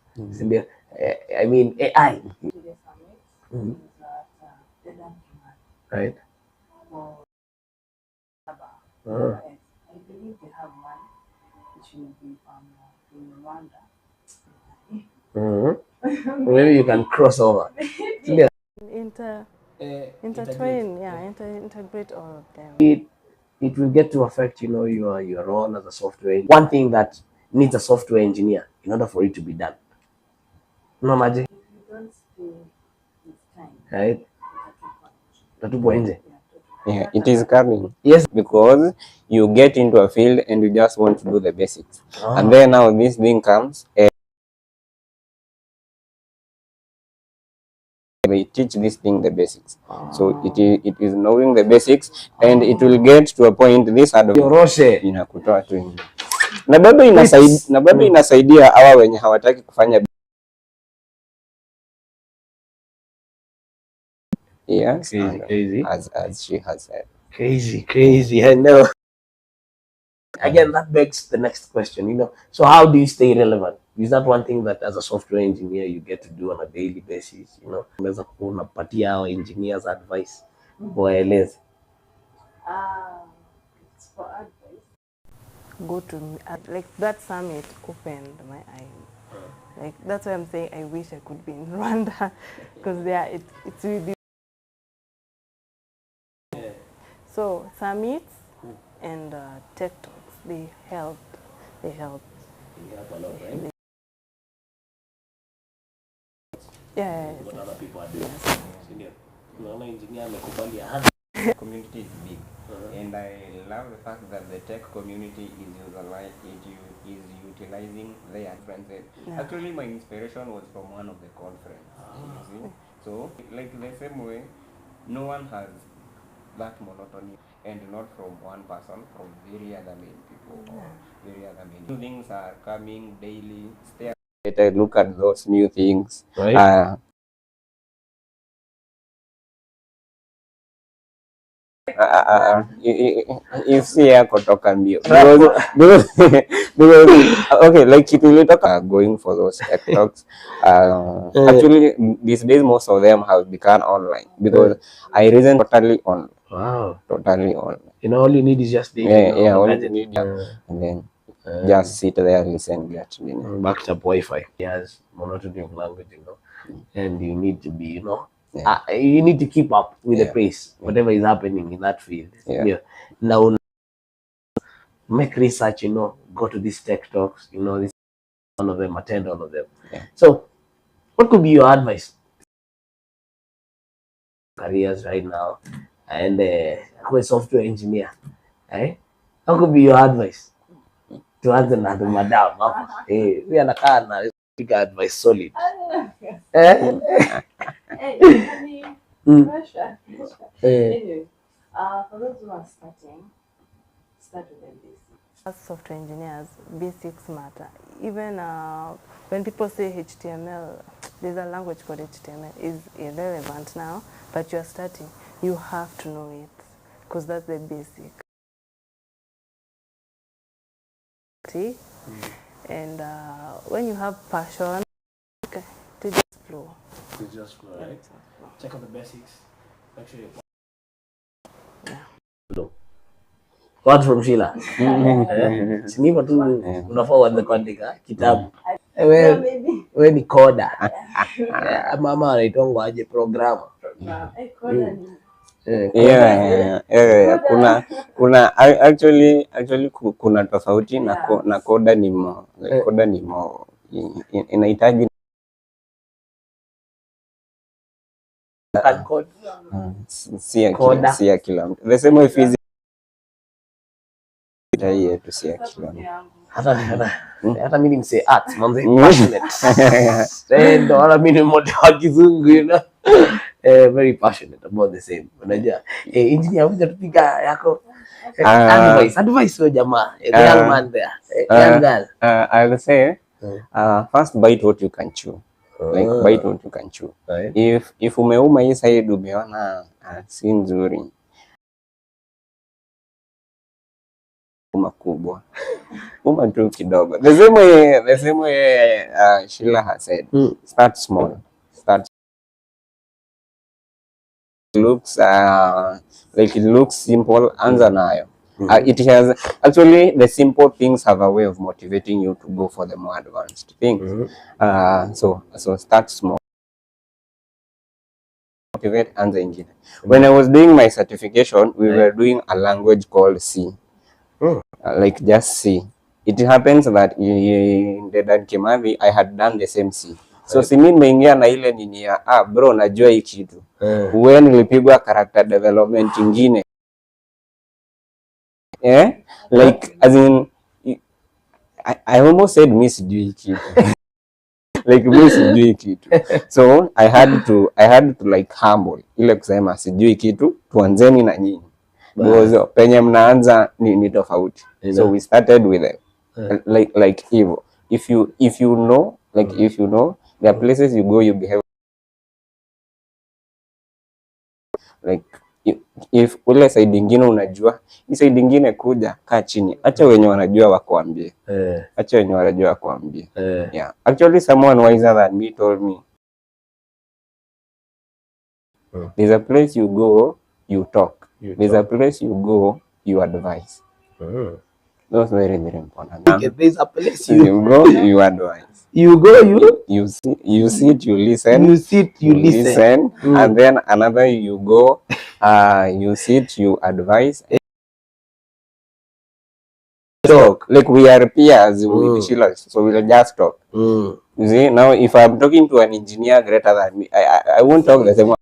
I mean AI. Right. I believe they have one which will be in Rwanda. Maybe you can cross over. Intertwine, integrate all of them. It will get to affect, your role as a software. One thing that needs a software engineer in order for it to be done. No magic. If you don't stay with time, right? Natupwa nje. Yeah, it is coming. Yes. Because you get into a field and you just want to do the basics. And then now this thing comes and they teach this thing the basics. So it is knowing the basics and it will get to a point this Yoroshe inakutoa tu nje. Na bado inasaidia hawa wenye hawataki kufanya. Yes, crazy. As she has said. Crazy. I know. Again, that begs the next question, you know. So how do you stay relevant? Is that one thing that as a software engineer you get to do on a daily basis, you know? Unaweza kunapatia hao engineers advice. Waeleze. It's for advice. Go to like that summit opened my eyes. Like that's why I'm saying I wish I could be in Rwanda because there it's really so summits and tech talks they help. Yeah. Community is big, and I love the fact that the tech community is utilizing their friends. Actually, my inspiration was from one of the conferences. You see? So, like the same way, no one has that monotony, and not from one person, from very other many people or very other many. New things are coming daily. Look at those new things. Right. If siya kutoka mbio because okay, like it will talk going for those TikToks. Actually these days most of them have become online because I reason totally on. Wow. Totally on. You know, all you need is just the all you need, and then just sit there, listen, get backed up Wi-Fi. Yes, monotony of language, you know, and you need to be, you know, you need to keep up with the pace, whatever is happening in that field. Now, make research, you know, go to these tech talks, you know, this one of them, attend all of them. So, what could be your advice? Careers right now, and who is software engineer, How could be your advice? Tuanze na madam hapa. Huyu anakaa na piga advice solid. Pressure. Anyway, for those who are starting, start with the basics. As software engineers, basics matter. Even when people say HTML, there's a language called HTML, is irrelevant now, but you're starting, you have to know it because that's the basic. And when you have passion, okay, to just flow. Right? Check out the basics. Make sure you're Quote from Sheila. Sinipo tu unafaa uanze kuandika kitabu. Wewe ni coder. Mama anaitwa aje programmer. Kuna actually kuna tofauti na coder ni mo. Coder ni mo inahitaji code. Si ya kila mtu. The same way physics yetu si ya kila mtu. Hata mimi mse art, mambo passionate. Ndio wala mimi mmoja wa kizungu, you know. Very passionate about the same. Unajua, engineer huja tupiga yako advice wa jamaa. The young man there. Young girl. I will say first bite what you can chew. Like bite what you can chew. Right. If umeuma hii side umeona si nzuri. Kubwa. Uma tu kidogo. The same way Sheila has said. Start small. Looks like it looks simple. Anza nayo. It has actually the simple things have a way of motivating you to go for the more advanced things. So start small. Motivate and the engineer. When I was doing my certification, we were doing a language called C. Like just C. It happens that in the Kimavi, I had done the same C. So si mimi nimeingia na ile nini ya bro najua hii kitu. Wewe nilipigwa character development ingine. Like as in I almost said miss sijui kitu. Like miss sijui kitu. So I had to like humble ile kusema sijui kitu, tuanzeni na nyinyi. Because penye mnaanza ni tofauti. So we started with it. Like hivyo. If you know, like if you know, there are places you go, you behave like if ule side ingine unajua, hii side ingine kuja kaa chini, acha wenye wanajua wakuambie. Acha wenye wanajua wakuambie. Yeah. Actually someone wiser than me told me there's a place you go, you talk. There's a place you go, you advise. That's very, very important. There's a place you go, you advise. You go, you sit, you listen. You sit, you listen. And then another you go, you sit, you advise. Talk. Like we are peers with chillers, so we'll just talk. You see, now if I'm talking to an engineer greater than me, I won't talk the same way.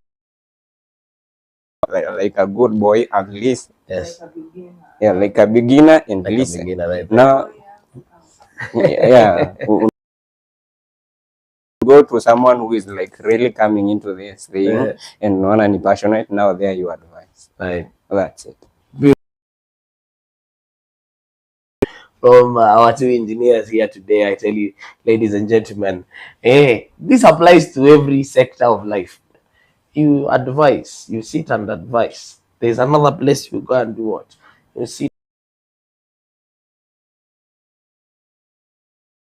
Like a good boy and listen. Yes. Yeah, like a beginner and Like listen. a beginner, right? Now, yeah. Go to someone who is like really coming into this thing and wanna be passionate. Now there you advise. Right. That's it. From our two engineers here today, I tell you, ladies and gentlemen, this applies to every sector of life. You advise, you sit and advise. There's another place you go and do what? You sit.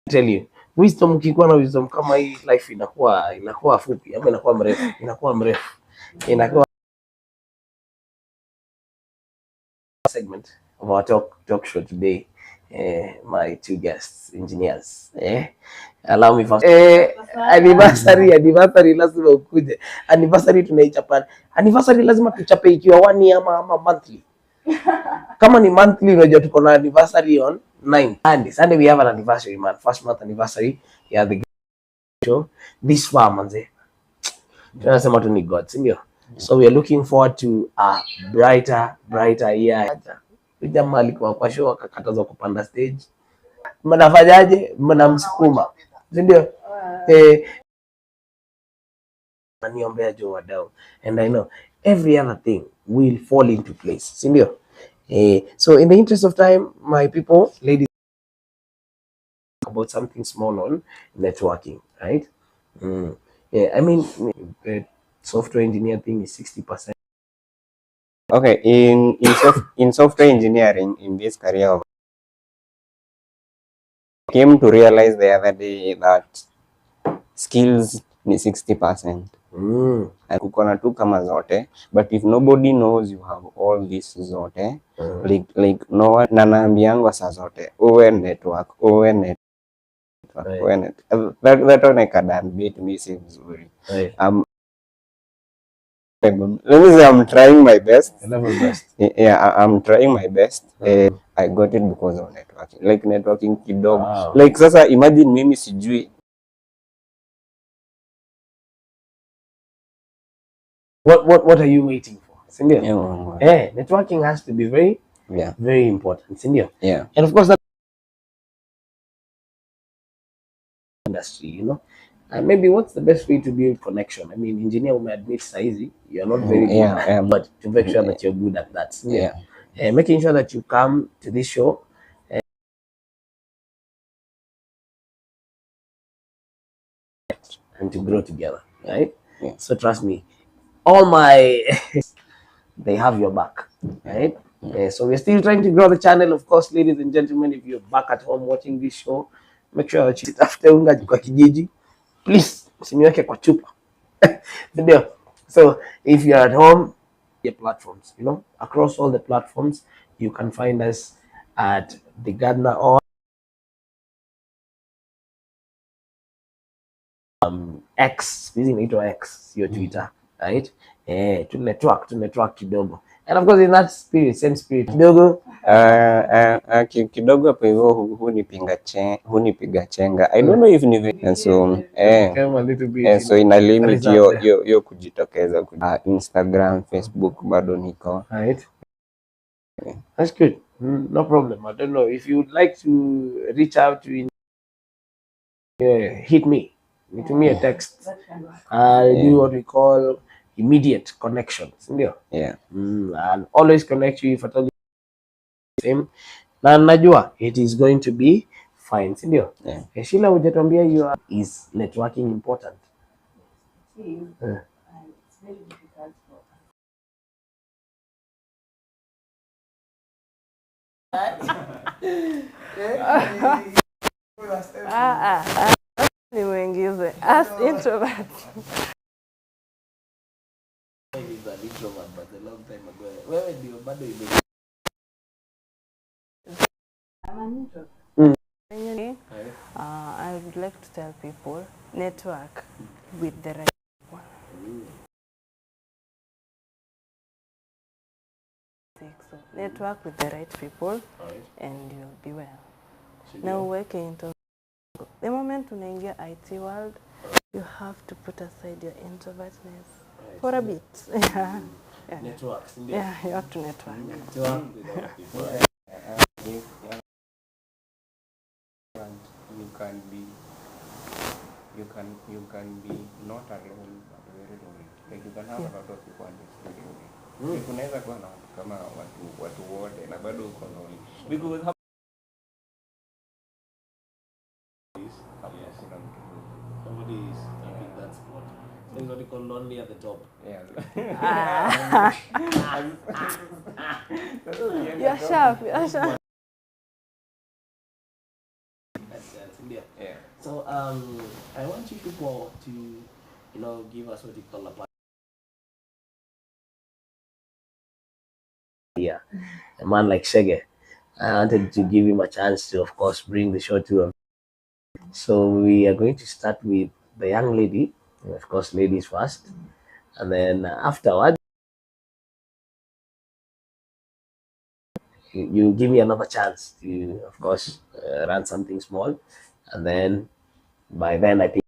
I tell you, wisdom, ukikuwa na wisdom kama hii, life inakuwa fupi ama inakuwa mrefu, inakuwa segment of our talk show today. My two guests, engineers. Allow me first. Anniversary lazima ukuje. Anniversary tunaichapa. Anniversary lazima tuchape ikiwa 1 year ama monthly. Kama ni monthly unajua tuko na anniversary on 9. Sunday we have an anniversary, man. First month anniversary. Yeah, the show. This far manze. Tunasema tu ni God, si ndio? So we are looking forward to a brighter year. Jamaa alikuwa kwa show akakatazwa kupanda stage. Mnafanyaje? Mnamsukuma. Si ndio? Naniombea jo wadau. And I know every other thing will fall into place. Si ndio? So in the interest of time, my people, ladies, about something small on networking, right? I mean, software engineer thing is 60%. Okay, in software engineering, in this career, I came to realize the other day that skills ni 60%. Kuko na tu kama zote, but if nobody knows you have all these zote, like no one nanaambiangwa saa zote, uwe network. That one I can beat me vizuri. Let me say I'm trying my best. Yeah, I'm trying my best. I got it because of networking. Like networking kidogo. Wow. Like sasa imagine mimi sijui. What are you waiting for? Sindio? Networking has to be very important. Sindio? Yeah. And of course that industry, you know. And maybe what's the best way to build connection? I mean, engineer may admit easy, you're not very good, but to make sure that you're good at that. Making sure that you come to this show and to grow together, right? So trust me, all my they have your back, right? So we're still trying to grow the channel, of course, ladies and gentlemen. If you're back at home watching this show, make sure that you sit after unga kwa kijiji. Please, usiniweke kwa chupa. So if you're at home, your platforms, you know, across all the platforms, you can find us at the Gardner Oat, X, using X, your Twitter, right? To network kidogo. And of course, in that spirit, same spirit, kidogo kidogo hapo hivyo hunipiga chenga. I don't know if ni so come a little bit, so ina limit reserve there. yo kujitokeza Instagram, Facebook bado niko. Right. That's good. No problem. I don't know if you would like to reach out to hit me. To me a text. That kind of I'll do what we call immediate connections. Yeah. I'll always connect you if I tell you the same. Na najua it is going to be fine. Sindio? Yeah. Sheila, hujatuambia is networking important? it is, and it's very difficult for Niweingize as introvert. He's an introvert, but a long time ago. Wewe ndio bado I'm an introvert. I would like to tell people, network with the right people. So network with the right people, and you'll be well. Now working into the moment unaingia IT world, you have to put aside your introvertness for a bit. Yeah. network. Yeah, you have to network. You can be not alone but very lonely. Like you can have a lot of people understanding you. Unaweza kuwa na watu kama watu wote na bado uko lonely. Because Somebody is taking that spot. So it's what you call lonely at the top. yeah. You're sharp, you're sharp. Yeah. So I want you people to give us what you call a man like Shege. I wanted to give him a chance to, of course, bring the show to him. So we are going to start with the young lady, and of course, ladies first, and then afterward, you give me another chance to, of course, run something small, and then by then I think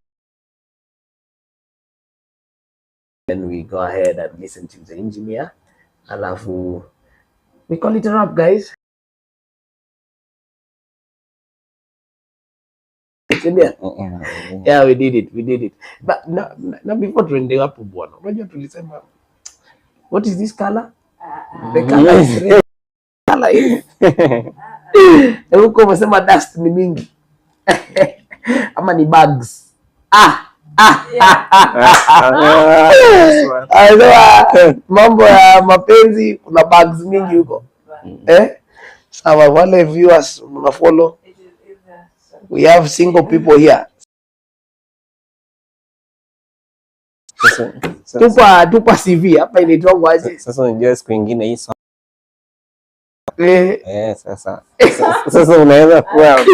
then we go ahead and listen to the engineer, alafu we call it a wrap, guys. Yeah, we did it. But now before tuende hapo bwana, unajua tulisema what is this color? The color is red. Color is huko umesema dust ni mingi ama ni bugs. Mambo ya mapenzi kuna bugs mingi huko. Sawa, wale viewers mna follow. We have single people here. Tupa CV hapa inaitwa aje? Sasa unajua siku nyingine hii sasa unaweza kuwa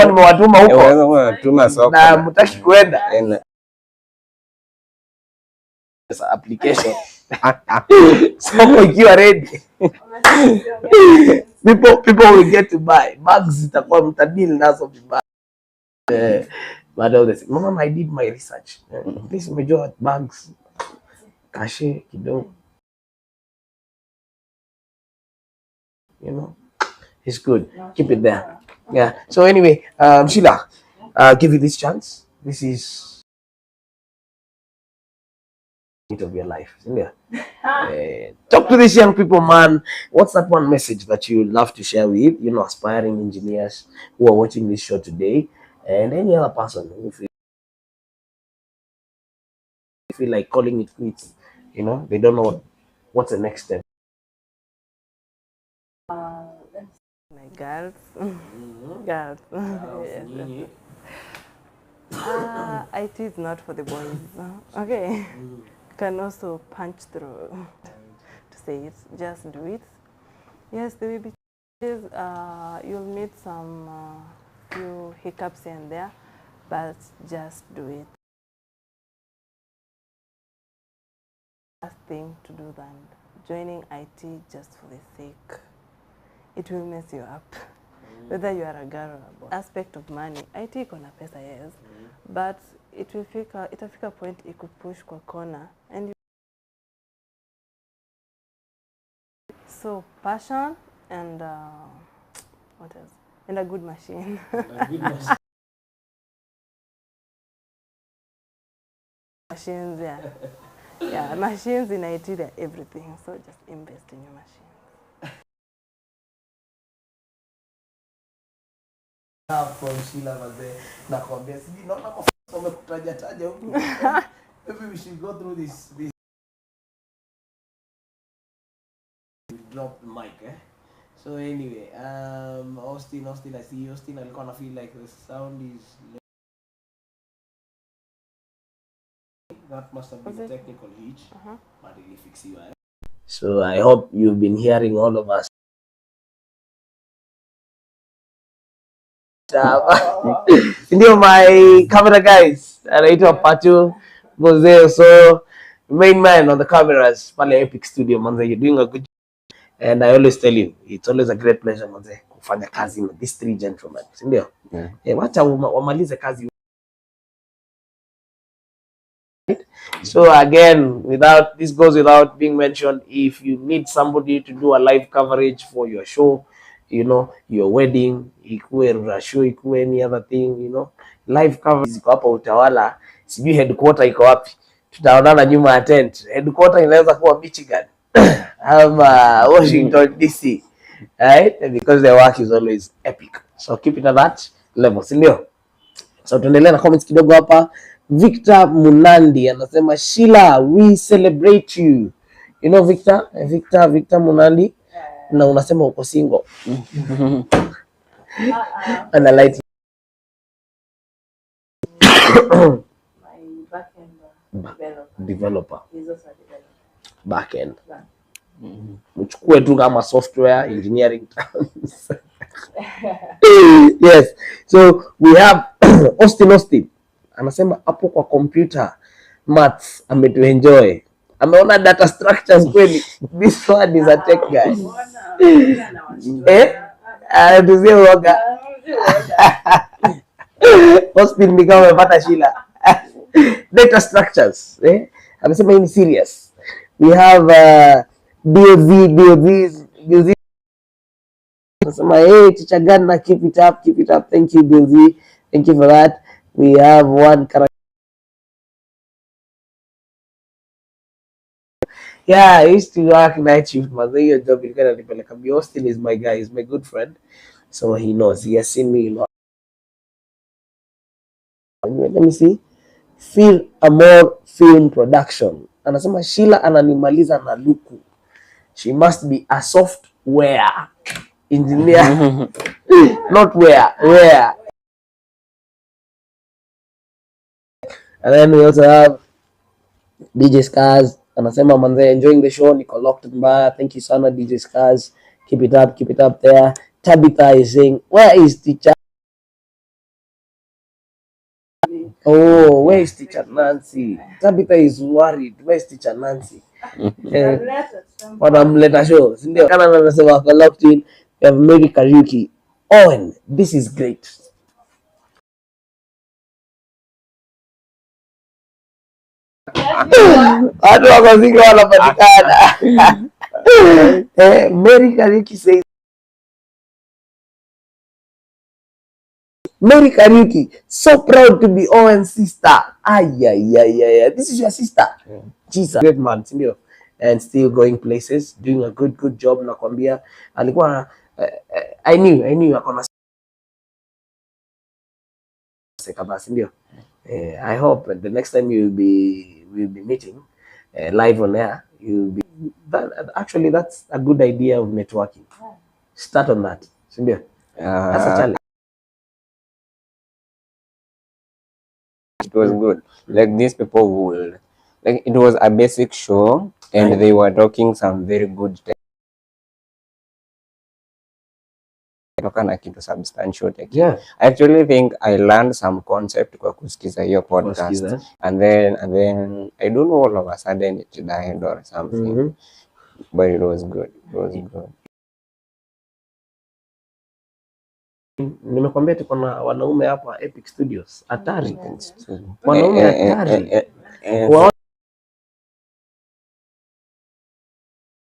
nimewatuma huko. Unaweza kuwatuma soko. Na mtaki kuenda. Application. Soko ikiwa ready. People will get to buy. Bags zitakuwa mtadili nazo vibaya. But all this. Mama, I did my research. This umejua bags. Kashe kidogo. It's good. Keep it there. Yeah. So anyway, Sheila, I'll give you this chance. This is of your life. Yeah. Talk to these young people, man. What's that one message that you love to share with, aspiring engineers who are watching this show today, and any other person who feel like calling it quits? They don't know what's the next step. My girls. Girls. Yes. IT is not for the boys. Okay. You can also punch through to say it. Just do it. Yes, there will be challenges. You'll meet some few hiccups here and there, but just do it. Last thing to do than joining IT just for the sake. It will mess you up. Whether you are a girl or a boy. Aspect of money, IT iko na pesa, yes. But itafika point ikupush kwa corner and you. So passion and what else? And a good machine. Machines, yeah. Yeah, machines in IT, they're everything. So just invest in your machines. From Sheila mazee nakwambia sijui naona wamekutaja taja huku. Maybe we should go through this drop the mic, eh? So anyway, Austin, I see Austin alikuwa na feel like the sound is that must have been a technical hitch, but ilifixiwa, eh? So I hope you've been hearing all of us. Ndio my camera guys anaitwa Patu Bozeo, so main man on the cameras pale Epic Studio manze, you're doing a good job. And I always tell you it's always a great pleasure manze kufanya kazi with these three gentlemen, si ndio? Wacha wamalize kazi. So again, this goes without being mentioned, if you need somebody to do a live coverage for your show, you know, your wedding, ikuwe rasho, ikuwe any other thing, you know, live coverage iko hapa Utawala, sijui headquarter iko wapi, tutaonana nyuma ya tent. Headquarter inaweza kuwa Michigan ama Washington DC, right? Because their work is always epic, so keep it at that level, si ndio? So tuendelee na comments kidogo hapa. Victor Munandi anasema Sheila, we celebrate you. You know Victor Munandi, na unasema uko single. Ana light My backend developer. He's also a developer. Backend. Mchukue tu kama software engineering terms. Yes. So we have Austin anasema hapo kwa computer maths ametuenjoy, ameona data structures kweli. This one is a tech guy. Tuzie uoga. Austin ni kama amepata Sheila. Data structures, amesema hii ni serious. We have BOZ anasema hey teacher Gardner, keep it up. Thank you BOZ, thank you for that. We have one character. Yeah, I used to work night shift. Your job Austin is my guy, he's my good friend, so he knows, he has seen me, you know. Let me see. Feel a more film production. Anasema Sheila ananimaliza na luku. She must be a software engineer. Not where. And then we also have DJ Scars. Anasema manze, enjoying the show. Niko locked mbaya. Thank you sana DJ Scars. Keep it up there. Tabitha is saying, where is teacher? Oh, where is teacher Nancy? Tabitha is worried. Where is teacher Nancy? Wanamleta show. Ndio kana anasema wako locked in. We have Mary Kariuki. Owen, this is great. Watu wako zingi wanapatikana. Mary Kariuki says, Mary Kariuki, so proud to be Owen's sister. Ay. This is your sister. Yeah. Jesus. Great man, sindio? And still going places, doing a good job. Nakwambia alikuwa I knew akona sekabasi, ndio. I hope the next time we'll be meeting live on air, you'll be actually that's a good idea of networking. Start on that, sindio? That's a challenge. It was good. Like these people would, like it was a basic show, and they were talking some very good na kitu substantial. Yeah. I actually think I learned some concept kwa kusikiza hiyo podcast, and then I don't know, all of a sudden it died or something. but it was good. It was good. Nimekwambia tuko na wanaume hapa Epic Studios hatari, It's true. wanaume hatari Eh,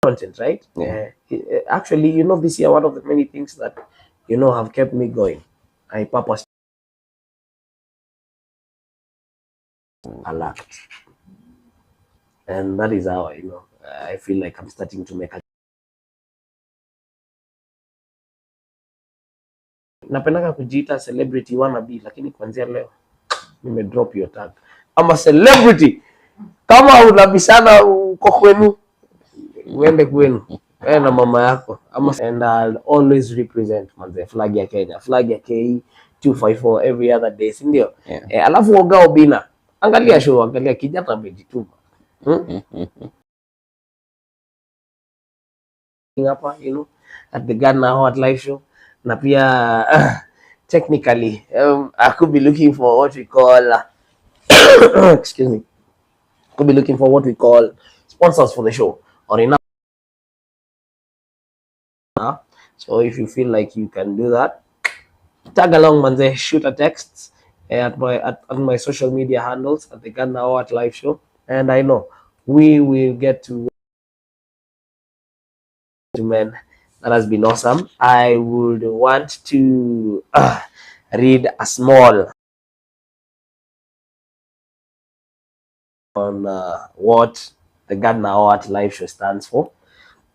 content, right? yeah. Actually, this year one of the many things that have kept me going, I purpose alert, and that is how I feel like I'm starting to make a. Napendaga kujiita celebrity wannabe, lakini kuanzia leo drop your tag. I'm a celebrity. Kama unabishana uko kwenu, uende kwenu na mama yako. And I'll always represent manze flag ya Kenya, flag ya KE 254 every other day, si ndio? Yeah. Alafu Oga Obina, angalia show, angalia kijana amejituma. Hapa at the Gardner Oat live show, na pia technically I could be looking for what we call excuse me, could be looking for what we call sponsors for the show or enough. So if you feel like you can do that, tag along manze, shoot a text at my social media handles at the Gardner Oat live show, and I know we will get to. Man, that has been awesome. I would want to read a small on what the Gardner Oat live show stands for,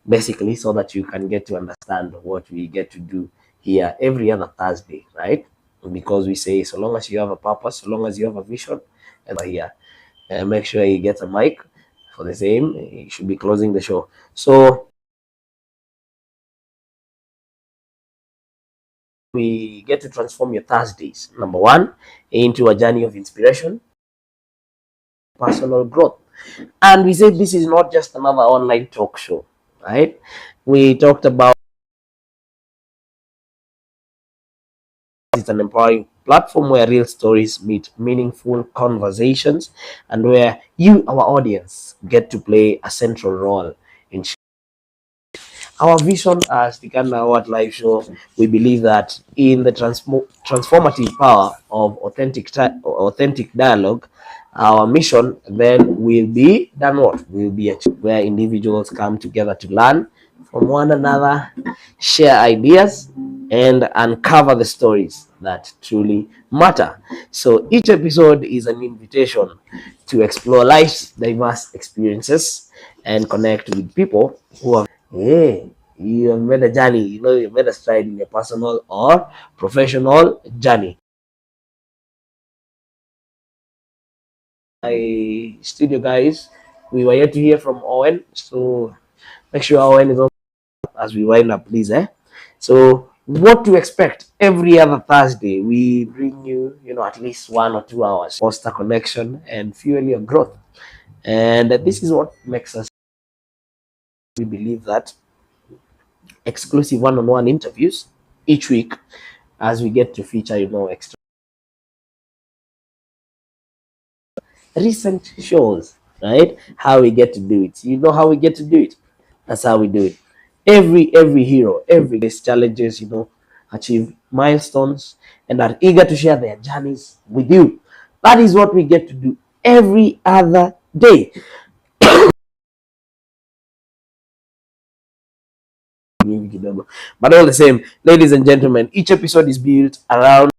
basically, so that you can get to understand what we get to do here every other Thursday, right? Because we say, so long as you have a purpose, so long as you have a vision, and here, make sure you get a mic for the same. You should be closing the show. So we get to transform your Thursdays, number one, into a journey of inspiration, personal growth. And we say this is not just another online talk show, right? We talked about it's an empowering platform where real stories meet meaningful conversations, and where you, our audience, get to play a central role in our vision as the Gardner Oat live show. We believe that in the transformative power of authentic dialogue, our mission then will be done what will be achieved, where individuals come together to learn from one another, share ideas, and uncover the stories that truly matter. So each episode is an invitation to explore life's diverse experiences and connect with people who have. Hey, you have made a journey, you've made a stride in your personal or professional journey. My studio guys, we were yet to hear from Owen, so make sure Owen is on as we wind up, please. So what to expect every other Thursday? We bring you, at least 1 or 2 hours, foster connection and fuel your growth. And this is what makes us. We believe that exclusive one-on-one interviews each week, as we get to feature, extra recent shows, right? How we get to do it. You know how we get to do it? That's how we do it. Every hero, every challenges, achieve milestones and are eager to share their journeys with you. That is what we get to do every other day. But all the same, ladies and gentlemen, each episode is built around,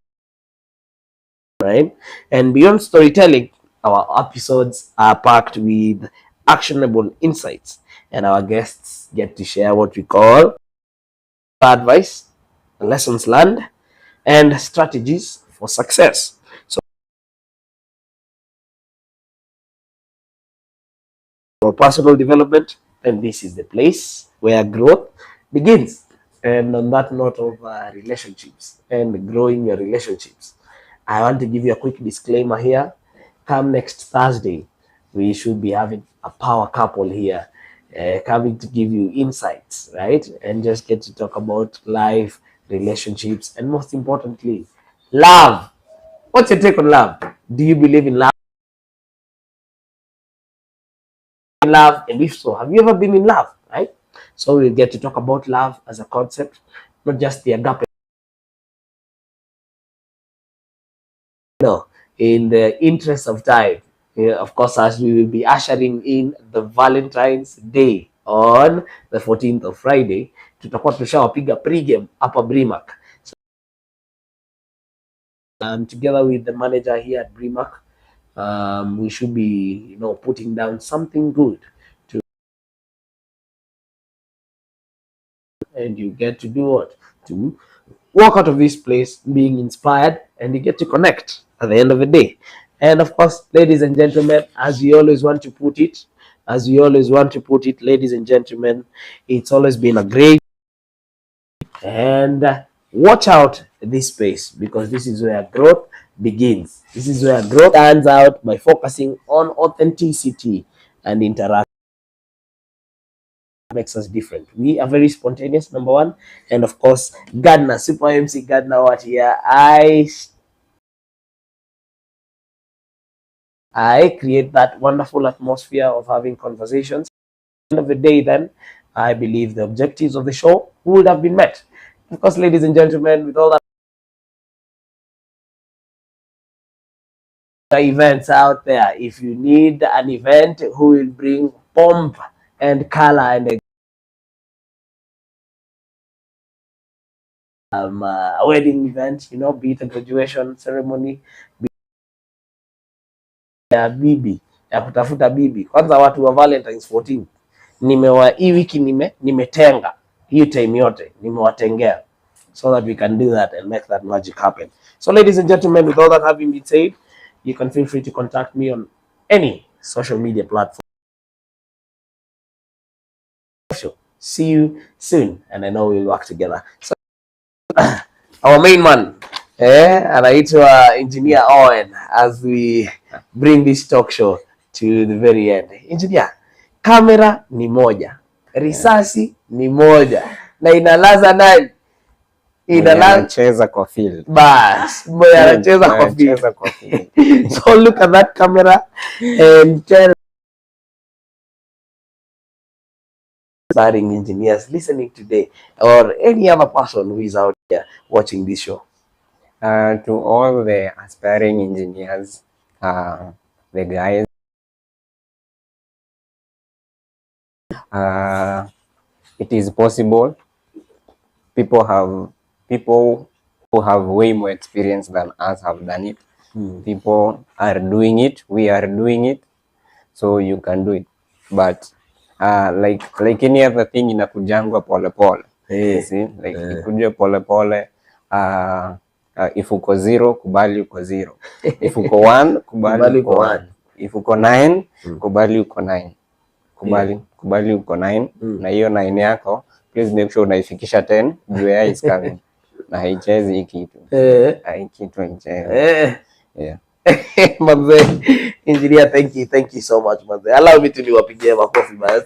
right? And beyond storytelling, our episodes are packed with actionable insights, and our guests get to share what we call advice, lessons learned, and strategies for success. So, for personal development, then this is the place where growth begins. And on that note of relationships and growing your relationships, I want to give you a quick disclaimer here. Come next Thursday, we should be having a power couple here, coming to give you insights, right? And just get to talk about life, relationships, and most importantly, love. What's your take on love? Do you believe in love? define love? And if so, have you ever been in love? Right? So we'll get to talk about love as a concept, not just the agape. No, in the interest of time, of course, as we will be ushering in the Valentine's Day on the 14th of Friday, tutakuwa tushawapiga pregame hapa Brimac. So, together with the manager here at Brimac, we should be, putting down something good to, and you get to do what? To walk out of this place being inspired, and you get to connect at the end of the day. And of course, ladies and gentlemen, as we always want to put it, ladies and gentlemen, it's always been a great, and watch out this space, because this is where growth begins. This is where growth stands out by focusing on authenticity and interaction. Makes us different. We are very spontaneous, number one, and of course, Gardner, Super MC Gardner Oat here. I create that wonderful atmosphere of having conversations. At the end of the day, then, I believe the objectives of the show would have been met. Of course, ladies and gentlemen, with all that events out there, if you need an event who will bring pomp and color and a wedding event, be it a graduation ceremony, ya bibi, ya kutafuta bibi. Kwanza watu wa Valentine's 14, hii wiki nimetenga hiyo time yote, nimewatengea, so that we can do that and make that magic happen. So ladies and gentlemen, with all that having been said, you can feel free to contact me on any social media platform. See you soon, and I know we'll work together. So our main man, anaitwa Engineer Owen, as we bring this talk show to the very end. Engineer, kamera ni moja, risasi ni moja, na inalaza nani? Inacheza kwa field. Bas, moja anacheza kwa field. So look at that camera and tell aspiring engineers listening today, or any other person who is out there watching this show. To all the aspiring engineers, the guys, it is possible. People who have way more experience than us have done it. People are doing it. We are doing it. So you can do it. But like any other thing, inakujangwa pole pole. You see, like ikuje pole pole. If uko 0, kubali uko 0. If uko 1, kubali uko 1. If uko 9, kubali uko 9. Kubali uko 9. Na hiyo 9 yako, please make sure unaifikisha 10. Jua is coming. Na haichezi hii kitu. Haikitu haichezi. Yeah. Manze, Engineer, thank you so much, manze. Allow me to niwapigie makofi bana.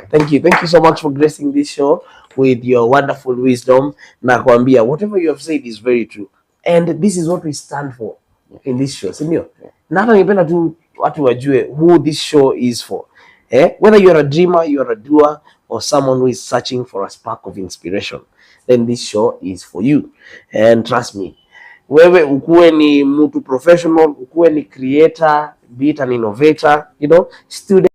Thank you so much for gracing this show with your wonderful wisdom. Na kuambia whatever you have said is very true, and this is what we stand for in this show, sindio? Na hata ningependa tu watu wajue who this show is for. Whether you are a dreamer, you are a doer, or someone who is searching for a spark of inspiration, then this show is for you. And trust me, wewe ukuwe ni mtu professional, ukuwe ni creator, be it an innovator, student,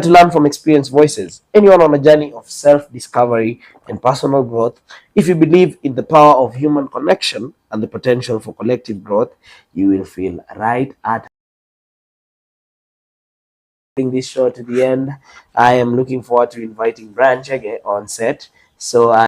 to learn from experienced voices, anyone on a journey of self-discovery and personal growth. If you believe in the power of human connection and the potential for collective growth, you will feel right at this show to the end. I am looking forward to inviting Brian Chege on set. So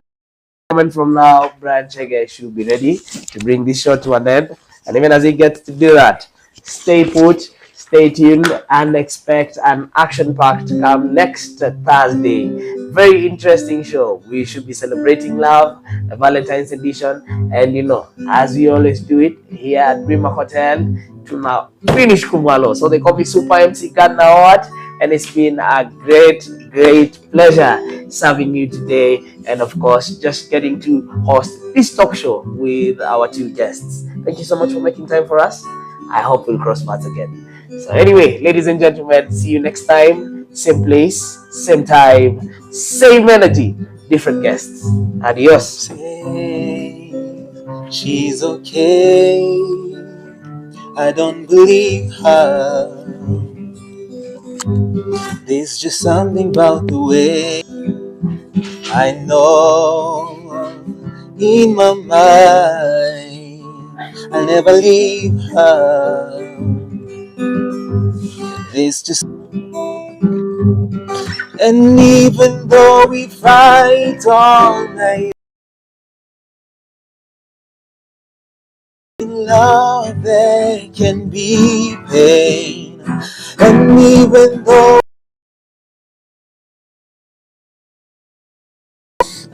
moment from now, Brian Chege should be ready to bring this show to an end. And even as he gets to do that, stay put, stay tuned, and expect an action-packed to come next Thursday. Very interesting show. We should be celebrating love, the Valentine's edition, and as we always do it here at Brimac Hotel, to finish kumalo. So they call me Super MC Gardner Oat, and it's been a great pleasure serving you today, and of course just getting to host this talk show with our two guests. Thank you so much for making time for us. I hope we'll cross paths again. So anyway, ladies and gentlemen, see you next time. Same place, same time, same energy, different guests. Adios. She's okay. I don't believe her. There's just something about the way I know in my mind I'll never leave her. There's just, and even though we fight all night, in love there can be pain. And even though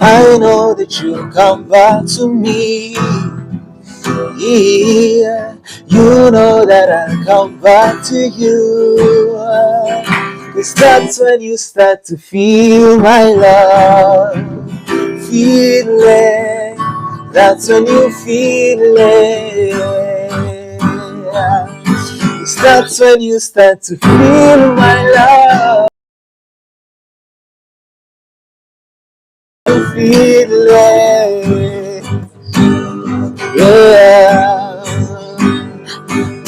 I know that you'll come back to me, yeah, you know that I'll come back to you. 'Cause that's when you start to feel my love. Feel it. That's when you feel it. 'Cause that's when you start to feel my love. Feel it. Yeah.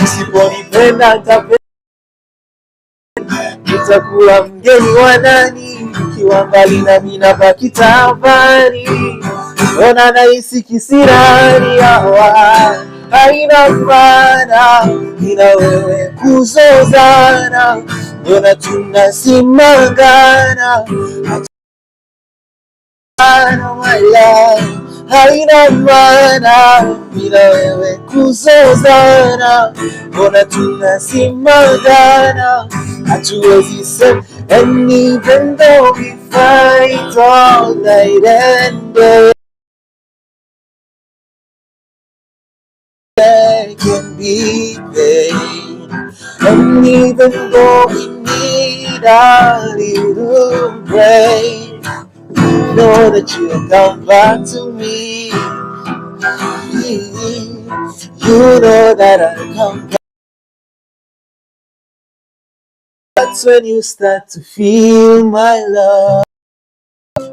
Usiponipenda nitapenda, nitakuwa mgeni wa nani? Ukiwa mbali nami nabaki taabani. Ona nahisi kisirani, hawa haina maana, ina wewe kuzozana. Ona tunasimangana, hapana my love, haina maana, ina wewe kuzozana. Ona tunasimangana, hatuwezi sema. And even though we fight all night and day, there can be pain. And even though we need a little break, know that you'll come back to me. You know that I'll come back. That's when you start to feel my love.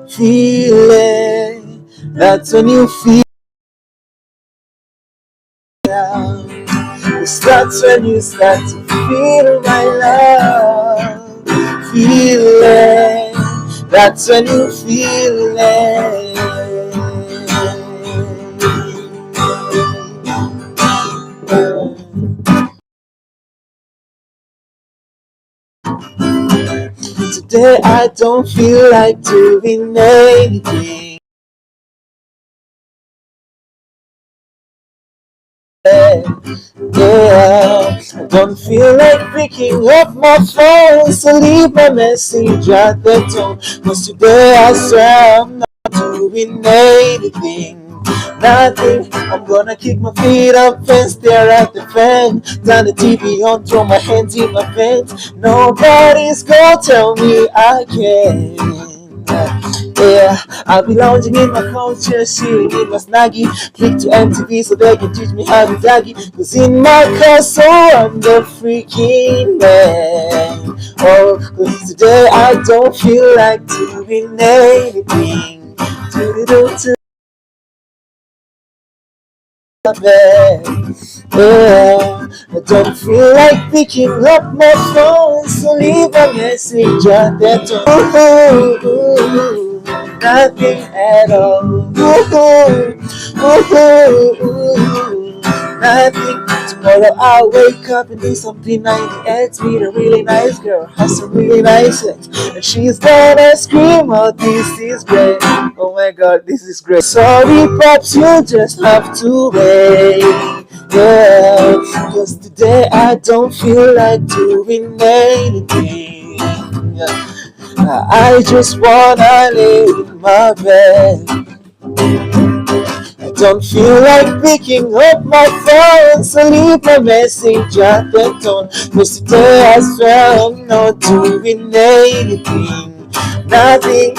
Feel it. That's when you feel. That's when you start to feel my love. Feel it. That's when you feel it. Today I don't feel like doing anything. Yeah, I don't feel like picking up my phone, so leave my message at the tone. 'Cause today I swear I'm not doing anything. Nothing, I'm gonna kick my feet up and stare at the fan. Turn the TV on, throw my hands in my pants. Nobody's gonna tell me I can't. Yeah, I'll be lounging in my culture, chilling in my snuggie. Flick to MTV so they can teach me how to doggy. 'Cause in my castle I'm the freaking man. Oh, 'cause today I don't feel like doing anything. Do my bed. Yeah, I don't feel like picking up my phone, so leave a message at that tone. Nothing at all. Nothing. Tomorrow I'll wake up and do something 98. Meet a really nice girl, has some really nice sex, and she's gonna scream out, "This is great! Oh my God, this is great!" Sorry, pops, you just have to wait. Yeah, 'cause today I don't feel like doing anything. I just wanna lay in my bed. I don't feel like picking up my phone, so leave my message at the tone. 'Cause today I swear I'm not doing anything. Nothing.